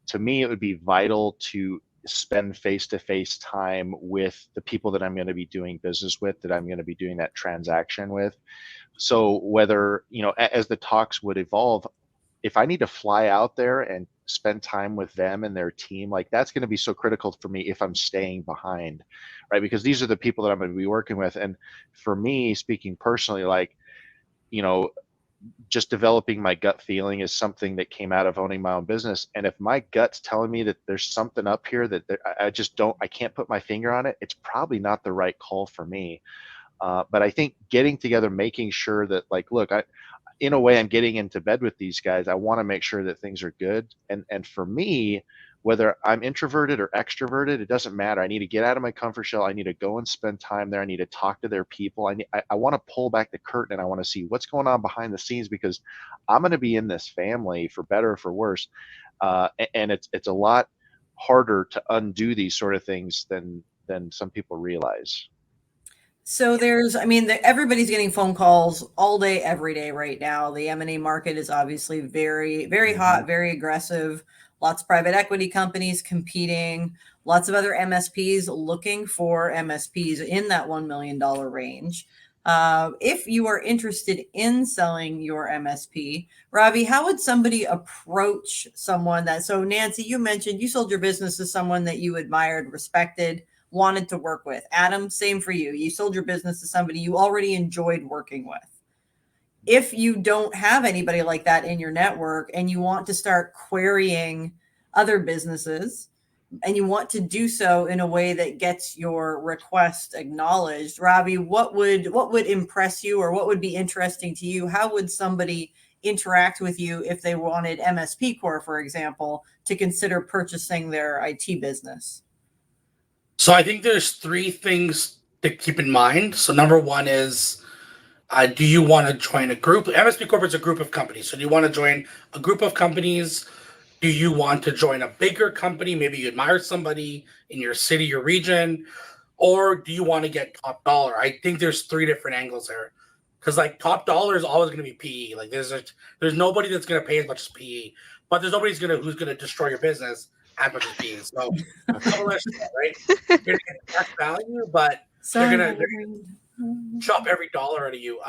To me, it would be vital to spend face-to-face time with the people that I'm going to be doing business with, that I'm going to be doing that transaction with. So whether, as the talks would evolve, if I need to fly out there and spend time with them and their team, like that's going to be so critical for me if I'm staying behind, right? Because these are the people that I'm going to be working with. And for me, speaking personally, like, just developing my gut feeling is something that came out of owning my own business. And if my gut's telling me that there's something up here that I can't put my finger on it, it's probably not the right call for me. But I think getting together, making sure that, like, look, in a way, I'm getting into bed with these guys. I want to make sure that things are good. And for me, whether I'm introverted or extroverted, it doesn't matter. I need to get out of my comfort shell. I need to go and spend time there. I need to talk to their people. I want to pull back the curtain and I want to see what's going on behind the scenes, because I'm going to be in this family for better or for worse. And it's a lot harder to undo these sort of things than some people realize. So there's, I mean, everybody's getting phone calls all day, every day right now. The M&A market is obviously very, very hot, very aggressive. Lots of private equity companies competing, lots of other MSPs looking for MSPs in that $1 million range. If you are interested in selling your MSP, Ravi, how would somebody approach someone that, so Nancy, you mentioned you sold your business to someone that you admired, respected, wanted to work with. Adam, same for you. You sold your business to somebody you already enjoyed working with. If you don't have anybody like that in your network and you want to start querying other businesses and you want to do so in a way that gets your request acknowledged, Ravi, what would impress you or what would be interesting to you? How would somebody interact with you if they wanted MSP Core, for example, to consider purchasing their IT business? So I think there's three things to keep in mind. So number one is, do you want to join a group? MSP Corp is a group of companies. So do you want to join a group of companies? Do you want to join a bigger company? Maybe you admire somebody in your city or region, or do you want to get top dollar? I think there's three different angles there. Because like top dollar is always going to be PE. Like there's nobody that's going to pay as much as PE, but there's nobody who's going to destroy your business as much as PE. So right? You're going to get that value, but they're going to chop every dollar out of you.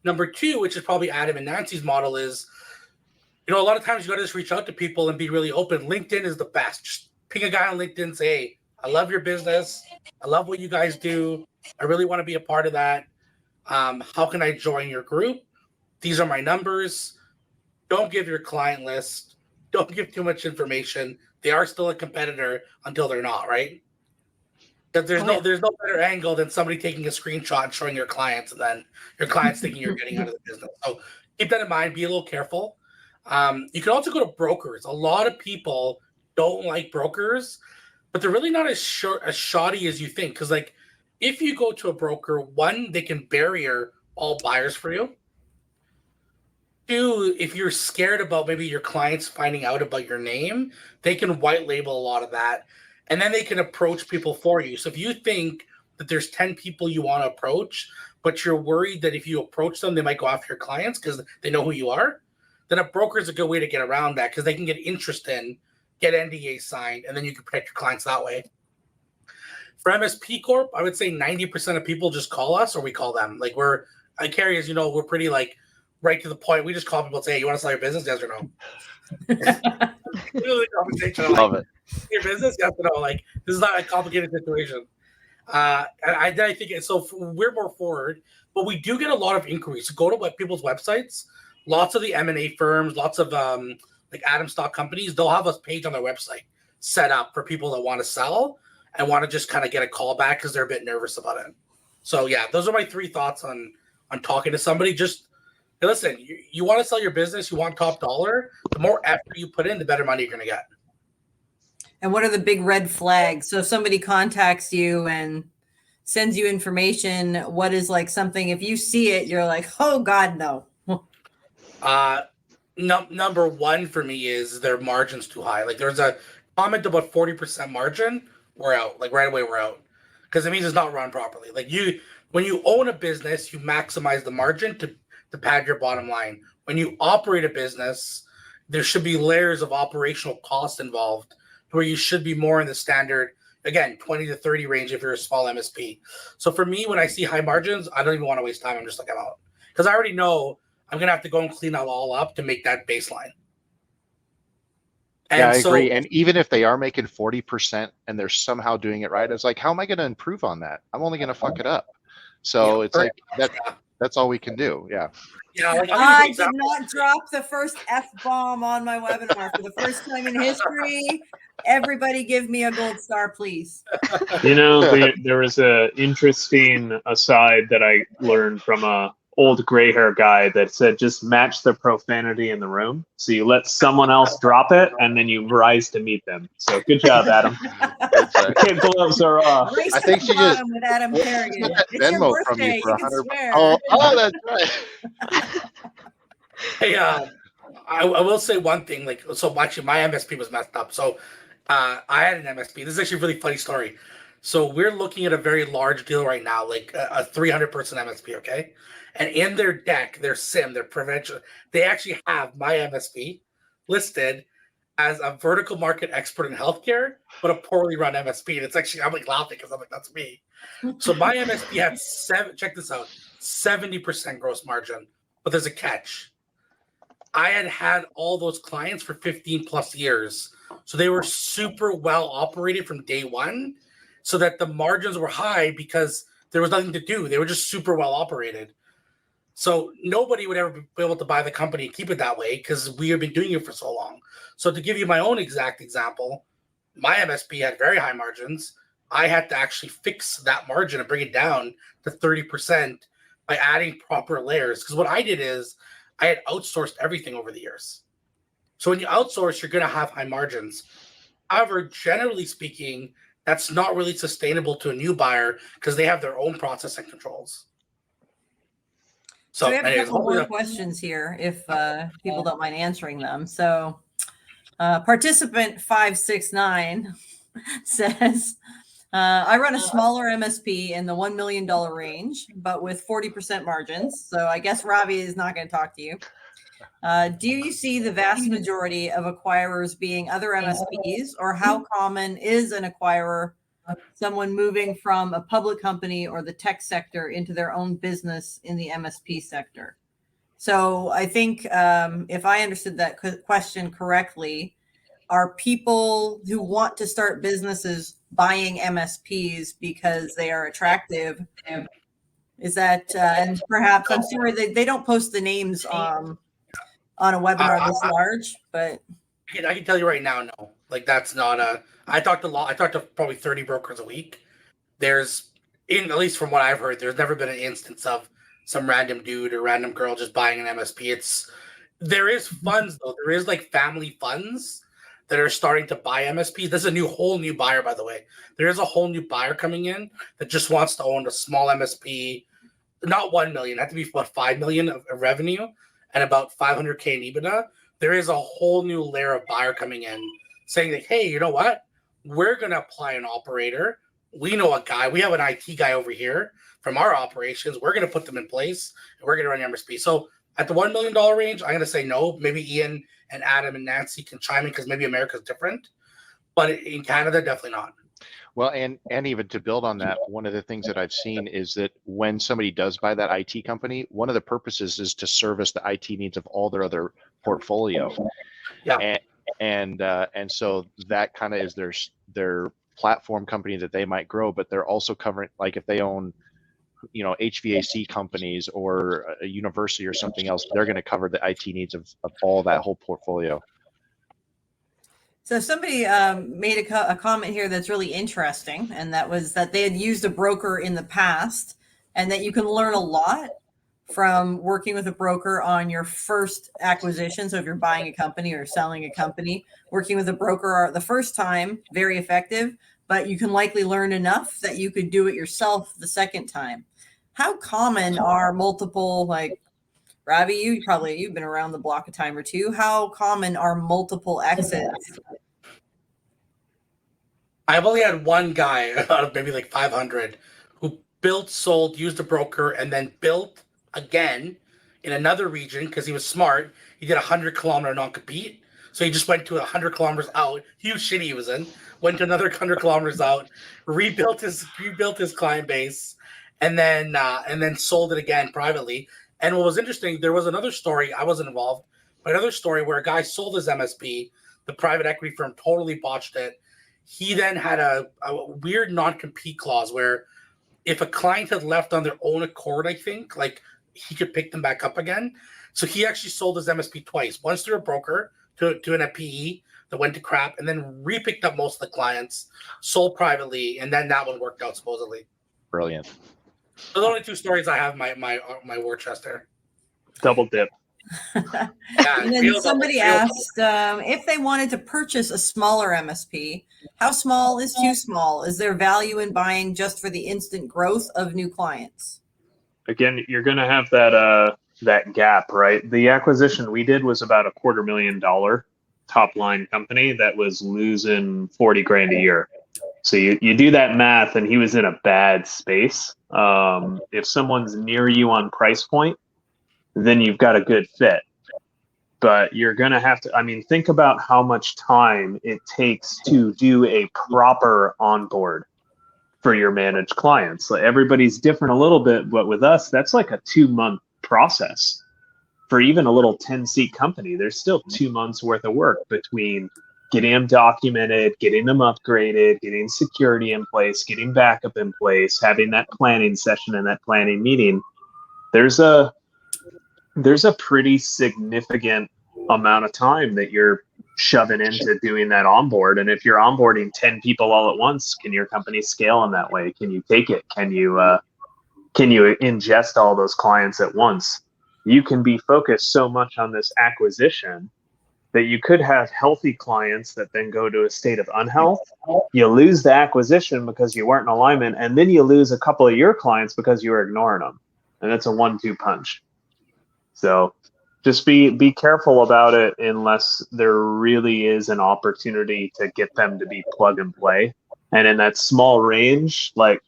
Number two, which is probably Adam and Nancy's model, is a lot of times you got to just reach out to people and be really open. LinkedIn is the best. Just ping a guy on LinkedIn, say, hey, I love your business. I love what you guys do. I really want to be a part of that. How can I join your group? These are my numbers. Don't give your client list. Don't give too much information. They are still a competitor until they're not, right? Because there's no better angle than somebody taking a screenshot and showing your clients, and then your clients thinking you're getting out of the business. So keep that in mind. Be a little careful. You can also go to brokers. A lot of people don't like brokers, but they're really not as shoddy as you think. Because like, if you go to a broker, one, they can barrier all buyers for you. Two, if you're scared about maybe your clients finding out about your name, they can white label a lot of that. And then they can approach people for you. So if you think that there's 10 people you want to approach, but you're worried that if you approach them, they might go after your clients because they know who you are, then a broker is a good way to get around that because they can get interest in, get NDA signed, and then you can protect your clients that way. For MSP Corp, I would say 90% of people just call us or we call them. Like Carrie, as you know, we're pretty like right to the point. We just call people and say, hey, you want to sell your business? Yes or no? Really conversation. Love it. Your business? Yes or no? Like, this is not a complicated situation. And I think so. We're more forward, but we do get a lot of inquiries. So go to people's websites. Lots of the M&A firms, lots of like Adam stock companies, they'll have a page on their website set up for people that want to sell and want to just kind of get a call back because they're a bit nervous about it. So yeah, those are my three thoughts on talking to somebody. Just listen, you want to sell your business, you want top dollar, the more effort you put in, the better money you're going to get. And what are the big red flags? So if somebody contacts you and sends you information, what is like something, if you see it, you're like, oh God, no. Number one for me is their margin's too high. Like there's a comment about 40% margin, we're out. Like right away, we're out because it means it's not run properly. Like when you own a business, you maximize the margin to pad your bottom line. When you operate a business, there should be layers of operational cost involved where you should be more in the standard, again, 20 to 30 range if you're a small MSP. So for me, when I see high margins, I don't even want to waste time. I'm just like, I'm out because I already know I'm going to have to go and clean it all up to make that baseline. And yeah, I agree. And even if they are making 40% and they're somehow doing it right, it's like, how am I going to improve on that? I'm only going to fuck it up. So it's like that's all we can do. Yeah. Yeah. Like, I did not drop the first F-bomb on my webinar for the first time in history. Everybody give me a gold star, please. There was a interesting aside that I learned from a old gray hair guy that said just match the profanity in the room. So you let someone else drop it and then you rise to meet them. So good job, Adam. Kid gloves are off. I think she just with Adam Kerrigan. It's your birthday. You can swear. Oh, that's right. Hey, I will say one thing. Like, so actually, my MSP was messed up. So I had an MSP. This is actually a really funny story. So we're looking at a very large deal right now, like a 300-person MSP, okay? And in their deck, their SIM, their prevention, they actually have my MSP listed as a vertical market expert in healthcare, but a poorly run MSP. And it's actually, I'm like laughing because I'm like, that's me. So my MSP had check this out, 70% gross margin, but there's a catch. I had all those clients for 15 plus years. So they were super well operated from day one, so that the margins were high because there was nothing to do. They were just super well operated. So nobody would ever be able to buy the company and keep it that way because we have been doing it for so long. So to give you my own exact example, my MSP had very high margins. I had to actually fix that margin and bring it down to 30% by adding proper layers. Because what I did is I had outsourced everything over the years. So when you outsource, you're going to have high margins. However, generally speaking, that's not really sustainable to a new buyer because they have their own process and controls. So we have a couple more hopefully questions here if people don't mind answering them. So participant 569 says, I run a smaller MSP in the $1 million range, but with 40% margins. So I guess Ravi is not going to talk to you. Do you see the vast majority of acquirers being other MSPs, or how common is an acquirer, someone moving from a public company or the tech sector into their own business in the MSP sector? So I think if I understood that question correctly, are people who want to start businesses buying MSPs because they are attractive? Is that, and perhaps, I'm sorry, they don't post the names on a webinar this large, but I can tell you right now, no. Like that's not a. I talked to probably 30 brokers a week. There's, at least from what I've heard, there's never been an instance of some random dude or random girl just buying an MSP. There is funds though. There is like family funds that are starting to buy MSPs. This is a whole new buyer, by the way. There is a whole new buyer coming in that just wants to own a small MSP. Not 1 million. It had to be about 5 million of revenue and about 500K in EBITDA. There is a whole new layer of buyer coming in saying that, hey, you know what? We're going to apply an operator. We know a guy. We have an IT guy over here from our operations. We're going to put them in place, and we're going to run MSP. So at the $1 million range, I'm going to say no. Maybe Ian and Adam and Nancy can chime in because maybe America's different. But in Canada, definitely not. Well, and even to build on that, one of the things that I've seen is that when somebody does buy that IT company, one of the purposes is to service the IT needs of all their other portfolio. Yeah. And so that kind of is their platform company that they might grow, but they're also covering, like if they own, HVAC companies or a university or something else, they're going to cover the IT needs of all that whole portfolio. So somebody made a comment here that's really interesting, and that was that they had used a broker in the past, and that you can learn a lot from working with a broker on your first acquisition. So if you're buying a company or selling a company, working with a broker the first time, very effective, but you can likely learn enough that you could do it yourself the second time. How common are multiple, like Ravi, you've been around the block a time or two. How common are multiple exits? I've only had one guy out of maybe like 500 who built, sold, used a broker, and then built again in another region because he was smart. He did a 100-kilometer non-compete. So he just went to 100 kilometers out. Huge shit he was in. Went to another 100 kilometers out, rebuilt his client base, and then sold it again privately. And what was interesting, there was another story, I wasn't involved, but another story where a guy sold his MSP, the private equity firm totally botched it. He then had a weird non-compete clause where if a client had left on their own accord, I think, like he could pick them back up again. So he actually sold his MSP twice, once through a broker to an PE that went to crap, and then re-picked up most of the clients, sold privately, and then that one worked out supposedly. Brilliant. So the only two stories I have my war chest there. Double dip. And then somebody asked if they wanted to purchase a smaller MSP, how small is too small? Is there value in buying just for the instant growth of new clients? Again, you're going to have that gap, right? The acquisition we did was about a $250,000 top line company that was losing $40,000 a year. So you do that math, and he was in a bad space. If someone's near you on price point, then you've got a good fit. But you're going to have to, I mean, think about how much time it takes to do a proper onboard for your managed clients. Like, everybody's different a little bit, but with us, that's like a 2-month process. For even a little 10-seat company, there's still 2 months worth of work between getting them documented, getting them upgraded, getting security in place, getting backup in place, having that planning session and that planning meeting. There's a pretty significant amount of time that you're shoving into doing that onboard. And if you're onboarding 10 people all at once, can your company scale in that way? Can you take it? Can you ingest all those clients at once? You can be focused so much on this acquisition that you could have healthy clients that then go to a state of unhealth. You lose the acquisition because you weren't in alignment, and then you lose a couple of your clients because you were ignoring them. And that's a 1-2 punch. So just be careful about it unless there really is an opportunity to get them to be plug and play. And in that small range, like,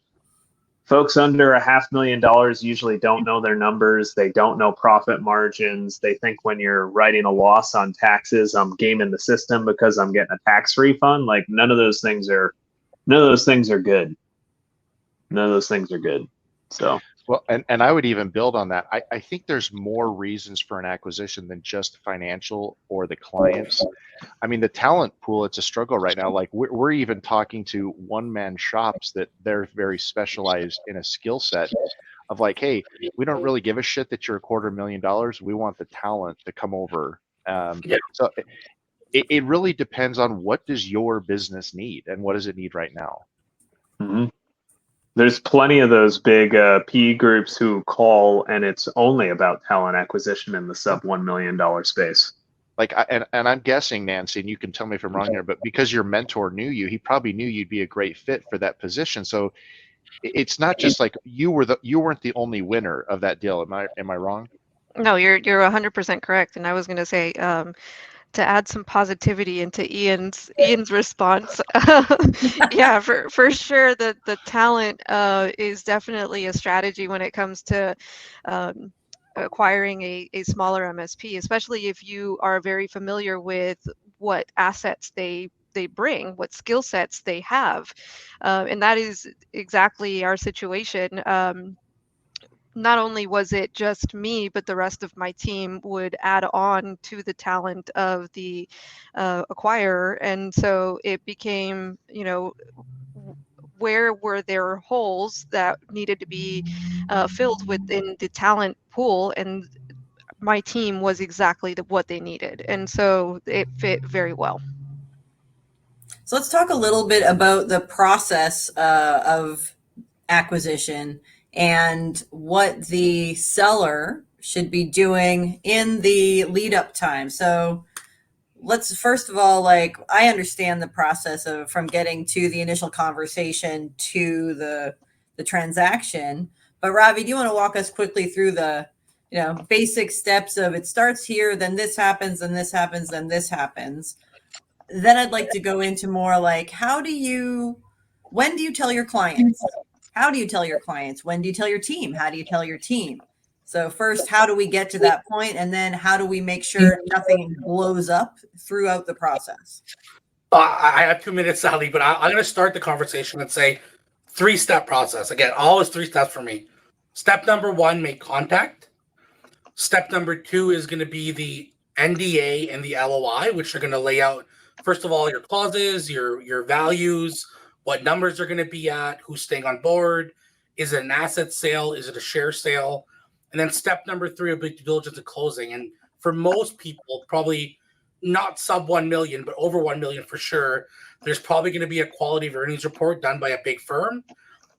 folks under $500,000 usually don't know their numbers. They don't know profit margins. They think when you're writing a loss on taxes, I'm gaming the system because I'm getting a tax refund. Like, none of those things are good. None of those things are good. So. Well, and I would even build on that. I think there's more reasons for an acquisition than just financial or the clients. I mean, the talent pool, it's a struggle right now. Like, we're even talking to one-man shops that they're very specialized in a skill set of like, hey, we don't really give a shit that you're $250,000. We want the talent to come over. So it really depends on what does your business need and what does it need right now. Mm-hmm. There's plenty of those big PE groups who call, and it's only about talent acquisition in the sub $1 million space. Like, and I'm guessing, Nancy, and you can tell me if I'm wrong here, but because your mentor knew you, he probably knew you'd be a great fit for that position. So it's not just like you weren't the only winner of that deal. Am I wrong? No, you're 100% correct. And I was going to say, to add some positivity into Ian's response, yeah, for sure, the talent is definitely a strategy when it comes to acquiring a smaller MSP, especially if you are very familiar with what assets they bring, what skill sets they have, and that is exactly our situation. Not only was it just me, but the rest of my team would add on to the talent of the acquirer. And so it became, where were there holes that needed to be filled within the talent pool? And my team was exactly what they needed. And so it fit very well. So let's talk a little bit about the process of acquisition and what the seller should be doing in the lead up time. So let's first of all, like, I understand the process of from getting to the initial conversation to the transaction, but Ravi, do you want to walk us quickly through the basic steps of it starts here, then this happens, then this happens, then this happens? Then I'd like to go into more like, when do you tell your clients? How do you tell your clients? When do you tell your team? How do you tell your team? So first, how do we get to that point? And then how do we make sure nothing blows up throughout the process? I have 2 minutes, Sally, but I'm going to start the conversation and say 3-step process. Again, always 3 steps for me. Step number 1, make contact. Step number 2 is going to be the NDA and the LOI, which are going to lay out, first of all, your clauses, your values, what numbers are going to be at, who's staying on board, is it an asset sale, is it a share sale? And then step number 3 will be due diligence and closing. And for most people, probably not sub 1 million, but over 1 million for sure, there's probably going to be a quality of earnings report done by a big firm.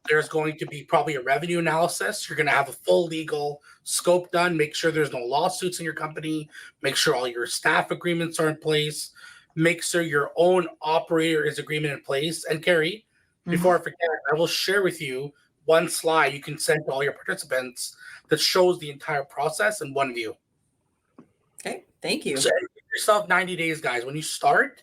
There's going to be probably a revenue analysis. You're going to have a full legal scope done. Make sure there's no lawsuits in your company. Make sure all your staff agreements are in place. Make sure your own operator is agreement in place. And Carrie, before I forget, I will share with you one slide you can send to all your participants that shows the entire process in one view. Okay, thank you. So give yourself 90 days, guys. When you start,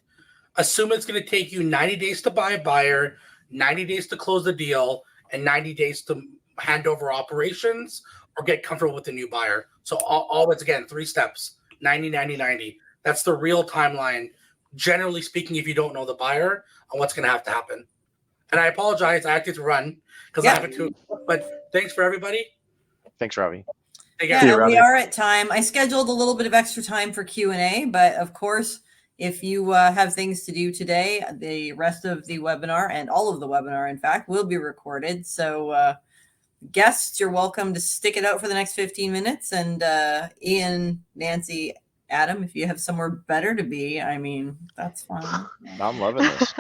assume it's going to take you 90 days to buy a buyer, 90 days to close the deal and 90 days to hand over operations or get comfortable with the new buyer. So always, again, 3 steps, 90, 90, 90. That's the real timeline, generally speaking, if you don't know the buyer and what's going to have to happen. And I apologize, I have to run because I have to, but thanks for everybody. Thanks, Ravi. Yeah, we are at time. I scheduled a little bit of extra time for Q&A, but of course, if you have things to do today, the rest of the webinar and all of the webinar, in fact, will be recorded. So guests, you're welcome to stick it out for the next 15 minutes. And Ian, Nancy, Adam, if you have somewhere better to be, I mean, that's fine. I'm loving this.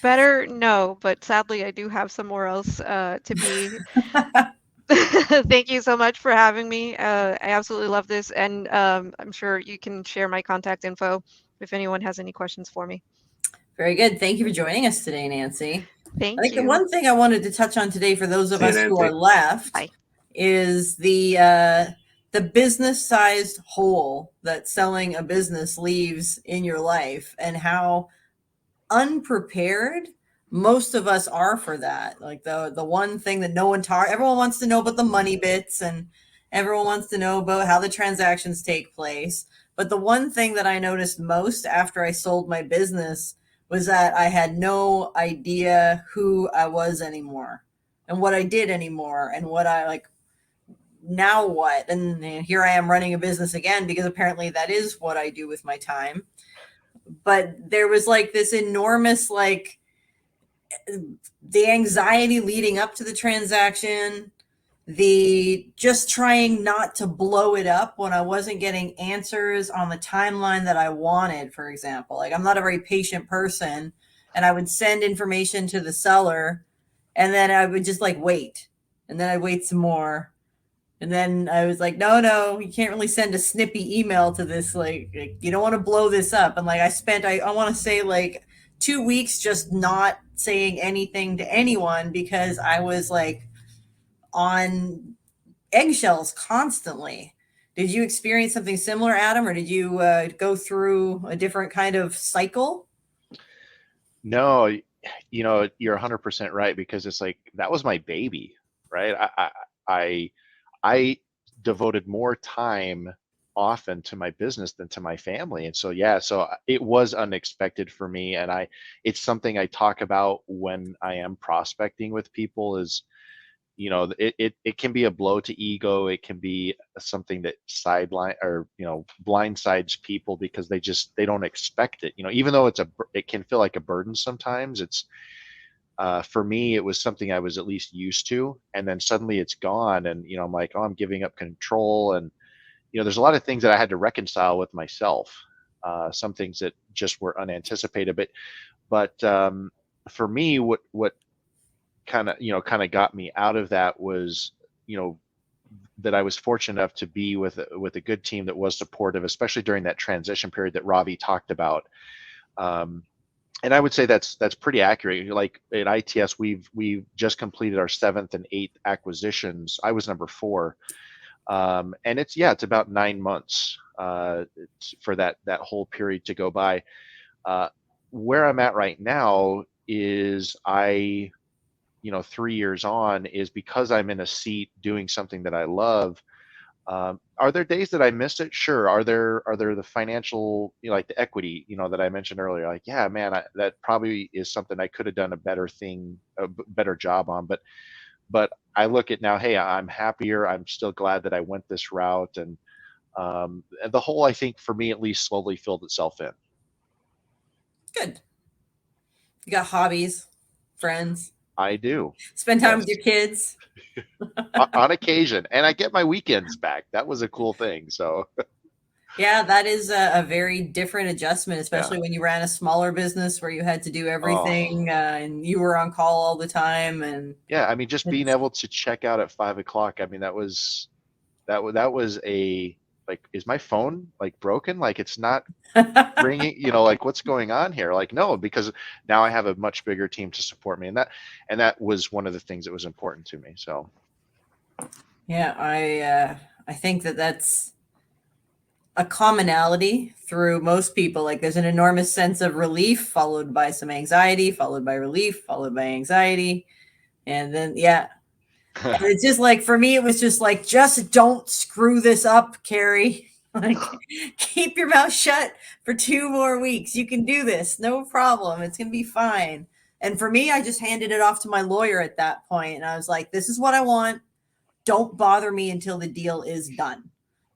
Better, no, but sadly, I do have somewhere else to be. Thank you so much for having me. I absolutely love this, and I'm sure you can share my contact info if anyone has any questions for me. Very good. Thank you for joining us today, Nancy. Thank you. I think the one thing I wanted to touch on today for those of us who are left is the business-sized hole that selling a business leaves in your life, and how unprepared most of us are for that. Like the one thing that no one everyone wants to know about the money bits, and everyone wants to know about how the transactions take place. But the one thing that I noticed most after I sold my business was that I had no idea who I was anymore and what I did anymore and what I like. Now what? And here I am running a business again, because apparently that is what I do with my time. But there was like this enormous, like, the anxiety leading up to the transaction, the just trying not to blow it up when I wasn't getting answers on the timeline that I wanted, for example. Like, I'm not a very patient person, and I would send information to the seller, and then I would just like wait, and then I'd wait some more. And then I was like, no, you can't really send a snippy email to this. Like you don't want to blow this up. And like I want to say like 2 weeks just not saying anything to anyone, because I was like on eggshells constantly. Did you experience something similar, Adam, or did you go through a different kind of cycle? No, you're 100% right, because it's like, that was my baby, right? I devoted more time often to my business than to my family. And so, so it was unexpected for me. And it's something I talk about when I am prospecting with people is, it can be a blow to ego. It can be something that blindsides people, because they don't expect it, even though it can feel like a burden sometimes. It's, for me, it was something I was at least used to, and then suddenly it's gone, and I'm like, oh, I'm giving up control, and there's a lot of things that I had to reconcile with myself. Some things that just were unanticipated, but for me, what kind of got me out of that was, that I was fortunate enough to be with a good team that was supportive, especially during that transition period that Ravi talked about. And I would say that's pretty accurate. Like at ITS, we've just completed our 7th and 8th acquisitions. I was number 4, and it's about 9 months for that whole period to go by. Where I'm at right now is 3 years on, is because I'm in a seat doing something that I love. Are there days that I miss it? Sure. Are there the financial, like the equity, that I mentioned earlier? Like, yeah, man, that probably is something I could have done a better job on. But I look at now, hey, I'm happier. I'm still glad that I went this route, and the whole, I think, for me at least, slowly filled itself in. Good. You got hobbies, friends? I do. Spend time with your kids? On occasion, and I get my weekends back. That was a cool thing. So yeah, that is a very different adjustment, especially when you ran a smaller business where you had to do everything and you were on call all the time. And I mean, just being able to check out at 5 o'clock. I mean, that was a, like, is my phone like broken? Like, it's not ringing, like, what's going on here? Like, no, because now I have a much bigger team to support me. And that was one of the things that was important to me. So yeah, I think that's a commonality through most people. Like there's an enormous sense of relief followed by some anxiety, followed by relief, followed by anxiety. And then, yeah, and it's just like, for me, it was just like, just don't screw this up, Carrie. Like, keep your mouth shut for 2 more weeks. You can do this. No problem. It's going to be fine. And for me, I just handed it off to my lawyer at that point. And I was like, this is what I want. Don't bother me until the deal is done.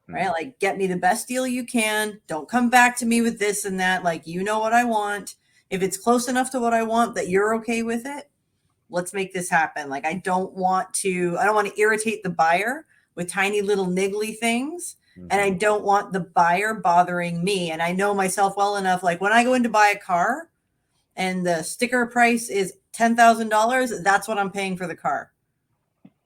Right? Like, get me the best deal you can. Don't come back to me with this and that. Like, you know what I want. If it's close enough to what I want that you're okay with it, let's make this happen. Like, I don't want to irritate the buyer with tiny little niggly things. And I don't want the buyer bothering me. And I know myself well enough. Like, when I go in to buy a car and the sticker price is $10,000, that's what I'm paying for the car.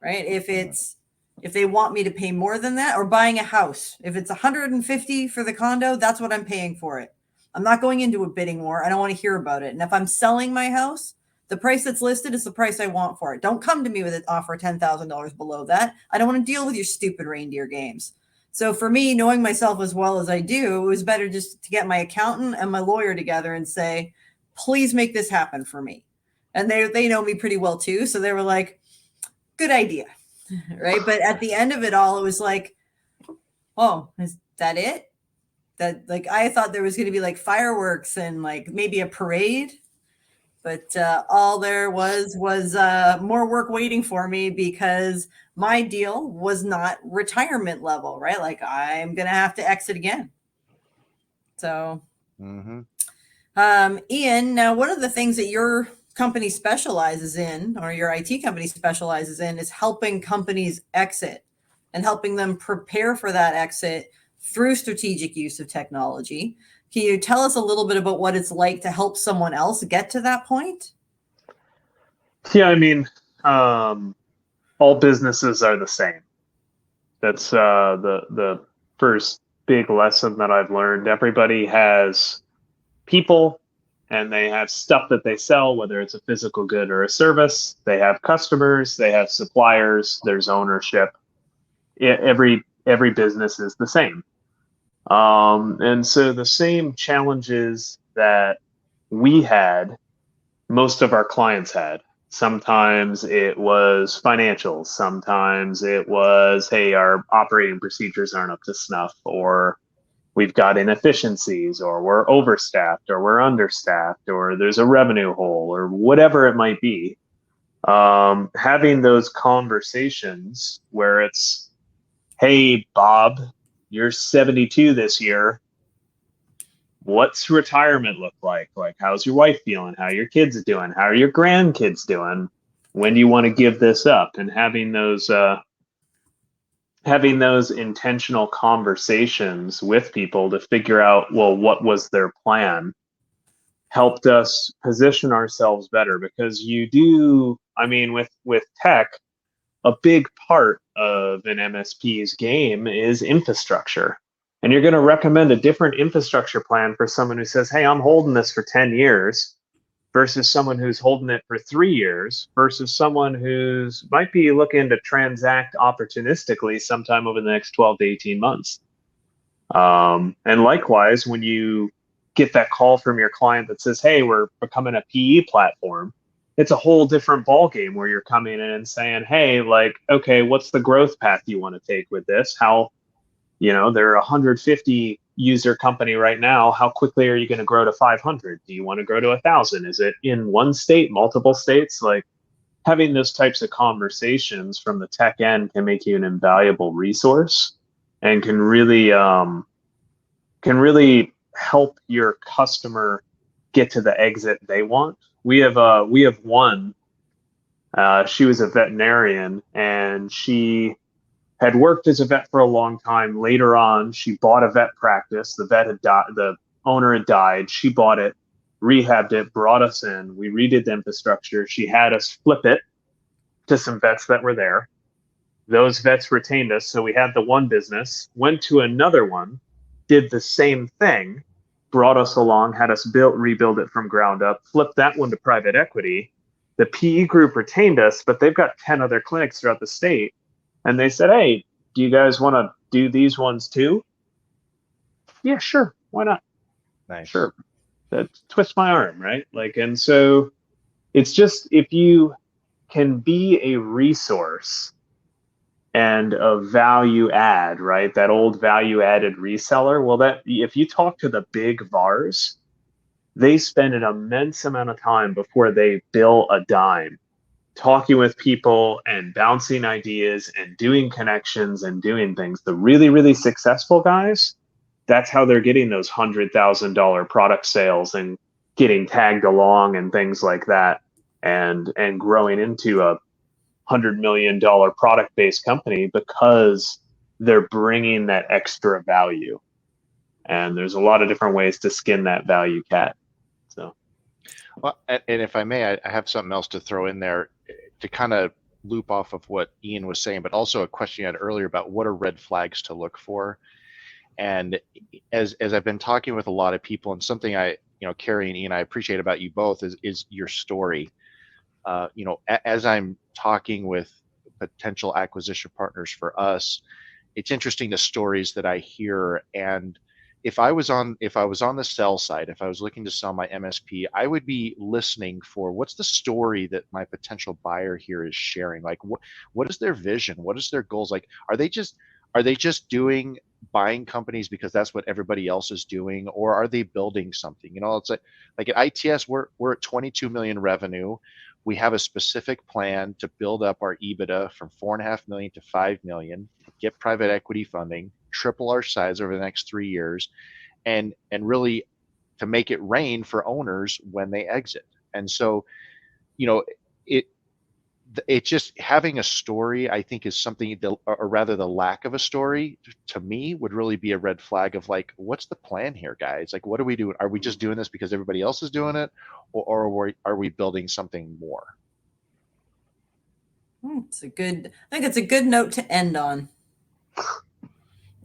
Right? If they want me to pay more than that, or buying a house, if it's $150 for the condo, that's what I'm paying for it. I'm not going into a bidding war. I don't want to hear about it. And if I'm selling my house, the price that's listed is the price I want for it. Don't come to me with an offer $10,000 below that. I don't want to deal with your stupid reindeer games. So for me, knowing myself as well as I do, it was better just to get my accountant and my lawyer together and say, please make this happen for me. And they know me pretty well too. So they were like, good idea. Right. But at the end of it all, it was like, oh, is that it? That, like, I thought there was going to be like fireworks and like maybe a parade. But all there was more work waiting for me, because my deal was not retirement level, right? Like, I'm going to have to exit again. So, Ian, now one of the things that your company specializes in, or your IT company specializes in, is helping companies exit and helping them prepare for that exit through strategic use of technology. Can you tell us a little bit about what it's like to help someone else get to that point? Yeah, I mean, all businesses are the same. That's the first big lesson that I've learned. Everybody has people, and they have stuff that they sell, whether it's a physical good or a service. They have customers, they have suppliers, there's ownership. Every business is the same. And so the same challenges that we had, most of our clients had. Sometimes it was financials. Sometimes it was, hey, our operating procedures aren't up to snuff, or we've got inefficiencies, or we're overstaffed, or we're understaffed, or there's a revenue hole, or whatever it might be. Having those conversations where it's, hey, Bob, you're 72 this year. What's retirement look like? Like, how's your wife feeling? How are your kids doing? How are your grandkids doing? When do you want to give this up? And having those intentional conversations with people to figure out, well, what was their plan, helped us position ourselves better. Because with tech, a big part of an MSP's game is infrastructure. And you're going to recommend a different infrastructure plan for someone who says, hey, I'm holding this for 10 years versus someone who's holding it for 3 years versus someone who's might be looking to transact opportunistically sometime over the next 12 to 18 months. And likewise, when you get that call from your client that says, hey, we're becoming a PE platform, it's a whole different ballgame where you're coming in and saying, hey, like, okay, what's the growth path you want to take with this? How, they're a 150 user company right now. How quickly are you going to grow to 500? Do you want to grow to 1,000? Is it in one state, multiple states? Like, having those types of conversations from the tech end can make you an invaluable resource, and can really help your customer get to the exit they want. We have one. She was a veterinarian, and she had worked as a vet for a long time. Later on, she bought a vet practice. The vet had died. The owner had died. She bought it, rehabbed it, brought us in. We redid the infrastructure. She had us flip it to some vets that were there. Those vets retained us. So we had the one business, went to another one, did the same thing, brought us along, had us rebuild it from ground up, flipped that one to private equity. The PE group retained us, but they've got 10 other clinics throughout the state. And they said, hey, do you guys want to do these ones too? yeah, sure, why not? Nice. Sure. That twist my arm, right? Like, and so it's just, if you can be a resource and a value add, right? That old value added reseller. Well, that if you talk to the big VARs, they spend an immense amount of time before they bill a dime talking with people and bouncing ideas and doing connections and doing things. The really, really successful guys, that's how they're getting those $100,000 product sales and getting tagged along and things like that, and growing into a $100 million product based company, because they're bringing that extra value. And there's a lot of different ways to skin that value cat. So, well, and if I may, I have something else to throw in there to kind of loop off of what Ian was saying, but also a question you had earlier about what are red flags to look for. And as I've been talking with a lot of people, and something Carrie and Ian, I appreciate about you both is your story. As I'm talking with potential acquisition partners for us, it's interesting the stories that I hear. And if I was on the sell side, if I was looking to sell my MSP, I would be listening for what's the story that my potential buyer here is sharing. Like, what is their vision? What is their goals? Like, are they just buying companies because that's what everybody else is doing, or are they building something? It's like at ITS, we're at 22 million revenue. We have a specific plan to build up our EBITDA from 4.5 million to 5 million, get private equity funding, triple our size over the next 3 years, and really to make it rain for owners when they exit. And so, it just having a story, I think, is something, or rather the lack of a story, to me would really be a red flag of like, what's the plan here, guys? Like, what are we doing? Are we just doing this because everybody else is doing it, or are we building something more? I think it's a good note to end on.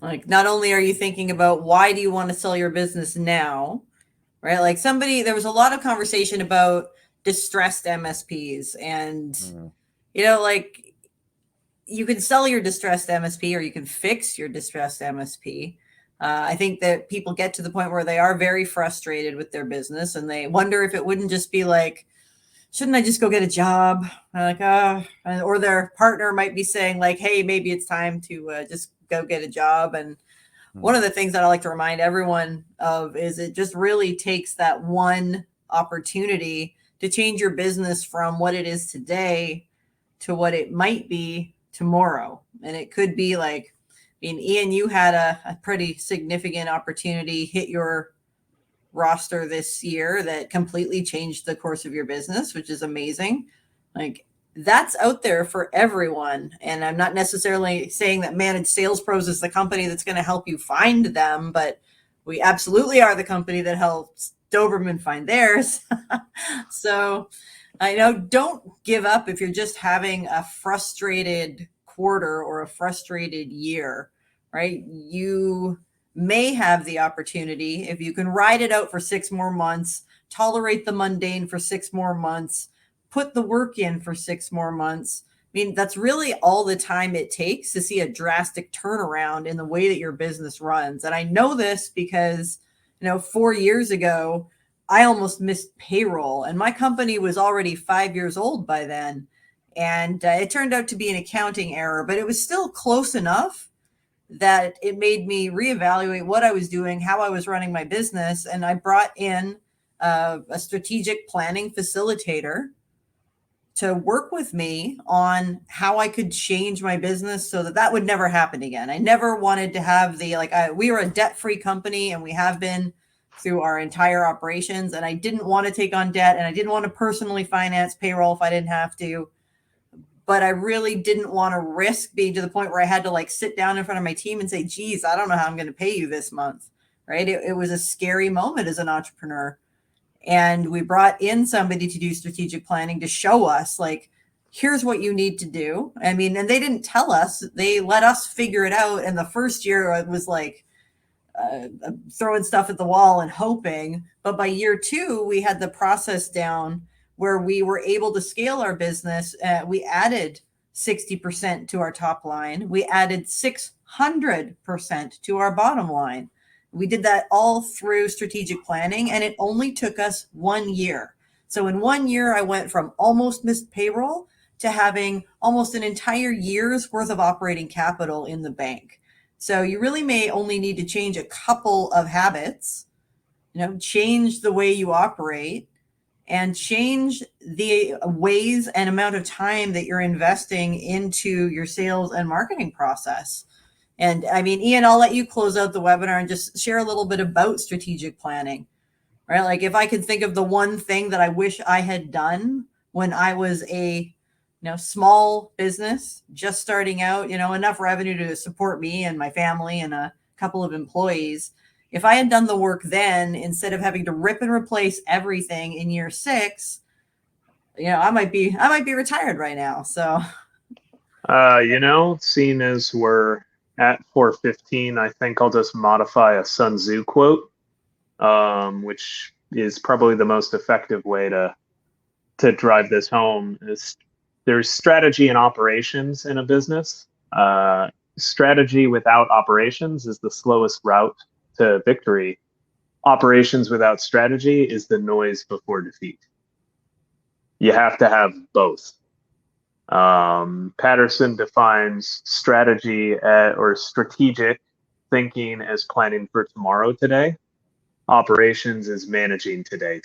Like, not only are you thinking about why do you want to sell your business now, right? Like there was a lot of conversation about distressed MSPs, and like, you can sell your distressed MSP or you can fix your distressed MSP. I think that people get to the point where they are very frustrated with their business, and they wonder if it wouldn't just be like, shouldn't I just go get a job? Like, or their partner might be saying like, hey, maybe it's time to just go get a job. And one of the things that I like to remind everyone of is it just really takes that one opportunity to change your business from what it is today to what it might be tomorrow. And it could be like, Ian, you had a pretty significant opportunity hit your roster this year that completely changed the course of your business, which is amazing. Like, that's out there for everyone. And I'm not necessarily saying that Managed Sales Pros is the company that's going to help you find them, but we absolutely are the company that helps Doberman find theirs. So don't give up if you're just having a frustrated quarter or a frustrated year, right? You may have the opportunity, if you can ride it out for 6 more months, tolerate the mundane for 6 more months, put the work in for 6 more months. That's really all the time it takes to see a drastic turnaround in the way that your business runs. And I know this because, 4 years ago, I almost missed payroll, and my company was already 5 years old by then. And it turned out to be an accounting error, but it was still close enough that it made me reevaluate what I was doing, how I was running my business. And I brought in a strategic planning facilitator to work with me on how I could change my business so that would never happen again. I never wanted to have we were a debt-free company, and we have been through our entire operations. And I didn't want to take on debt, and I didn't want to personally finance payroll if I didn't have to. But I really didn't want to risk being to the point where I had to sit down in front of my team and say, geez, I don't know how I'm going to pay you this month, right? It was a scary moment as an entrepreneur. And we brought in somebody to do strategic planning to show us, here's what you need to do. And they didn't tell us, they let us figure it out. And the first year it was throwing stuff at the wall and hoping. But by year 2, we had the process down where we were able to scale our business. We added 60% to our top line. We added 600% to our bottom line. We did that all through strategic planning, and it only took us 1 year. So in 1 year, I went from almost missed payroll to having almost an entire year's worth of operating capital in the bank. So you really may only need to change a couple of habits, change the way you operate, and change the ways and amount of time that you're investing into your sales and marketing process. And I mean, Ian, I'll let you close out the webinar and just share a little bit about strategic planning, right? Like if I could think of the one thing that I wish I had done when I was a small business, just starting out, enough revenue to support me and my family and a couple of employees. If I had done the work then, instead of having to rip and replace everything in year 6, I might be retired right now. So, seeing as we're at 4:15, I think I'll just modify a Sun Tzu quote, which is probably the most effective way to drive this home. There's strategy and operations in a business. Strategy without operations is the slowest route to victory. Operations without strategy is the noise before defeat. You have to have both. Patterson defines strategy or strategic thinking as planning for tomorrow today. Operations is managing today.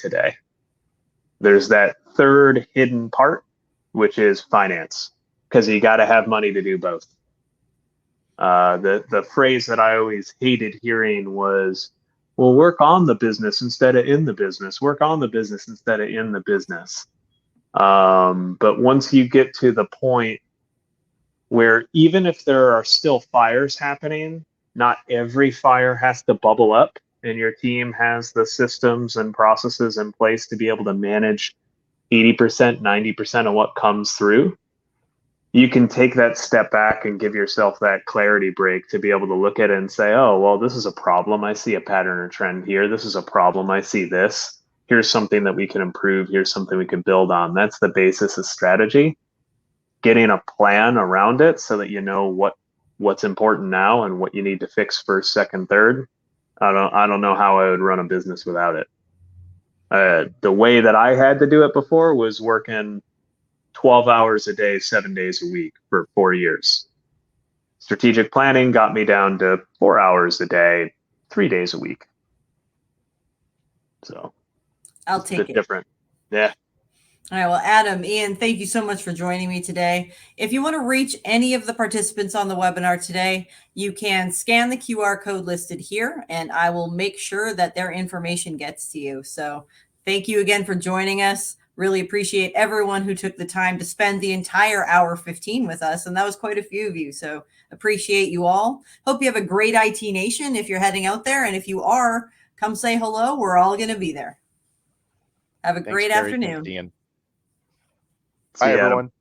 There's that third hidden part, which is finance, because you got to have money to do both. The phrase that I always hated hearing was, well, work on the business instead of in the business. Work on the business instead of in the business. But once you get to the point where even if there are still fires happening, not every fire has to bubble up, and your team has the systems and processes in place to be able to manage 80%, 90% of what comes through, you can take that step back and give yourself that clarity break to be able to look at it and say, oh, well, this is a problem. I see a pattern or trend here. This is a problem. I see this. Here's something that we can improve. Here's something we can build on. That's the basis of strategy. Getting a plan around it so that you know what's important now and what you need to fix first, second, third. I don't know how I would run a business without it. The way that I had to do it before was working 12 hours a day, 7 days a week for 4 years. Strategic planning got me down to 4 hours a day, 3 days a week. So I'll take it. Different. Yeah. All right. Well, Adam, Ian, thank you so much for joining me today. If you want to reach any of the participants on the webinar today, you can scan the QR code listed here, and I will make sure that their information gets to you. So thank you again for joining us. Really appreciate everyone who took the time to spend the entire hour 15 with us. And that was quite a few of you. So appreciate you all. Hope you have a great IT Nation if you're heading out there. And if you are, come say hello. We're all going to be there. Have a great Carrie. afternoon. Thanks, Ian. See Bye, you, Adam. everyone.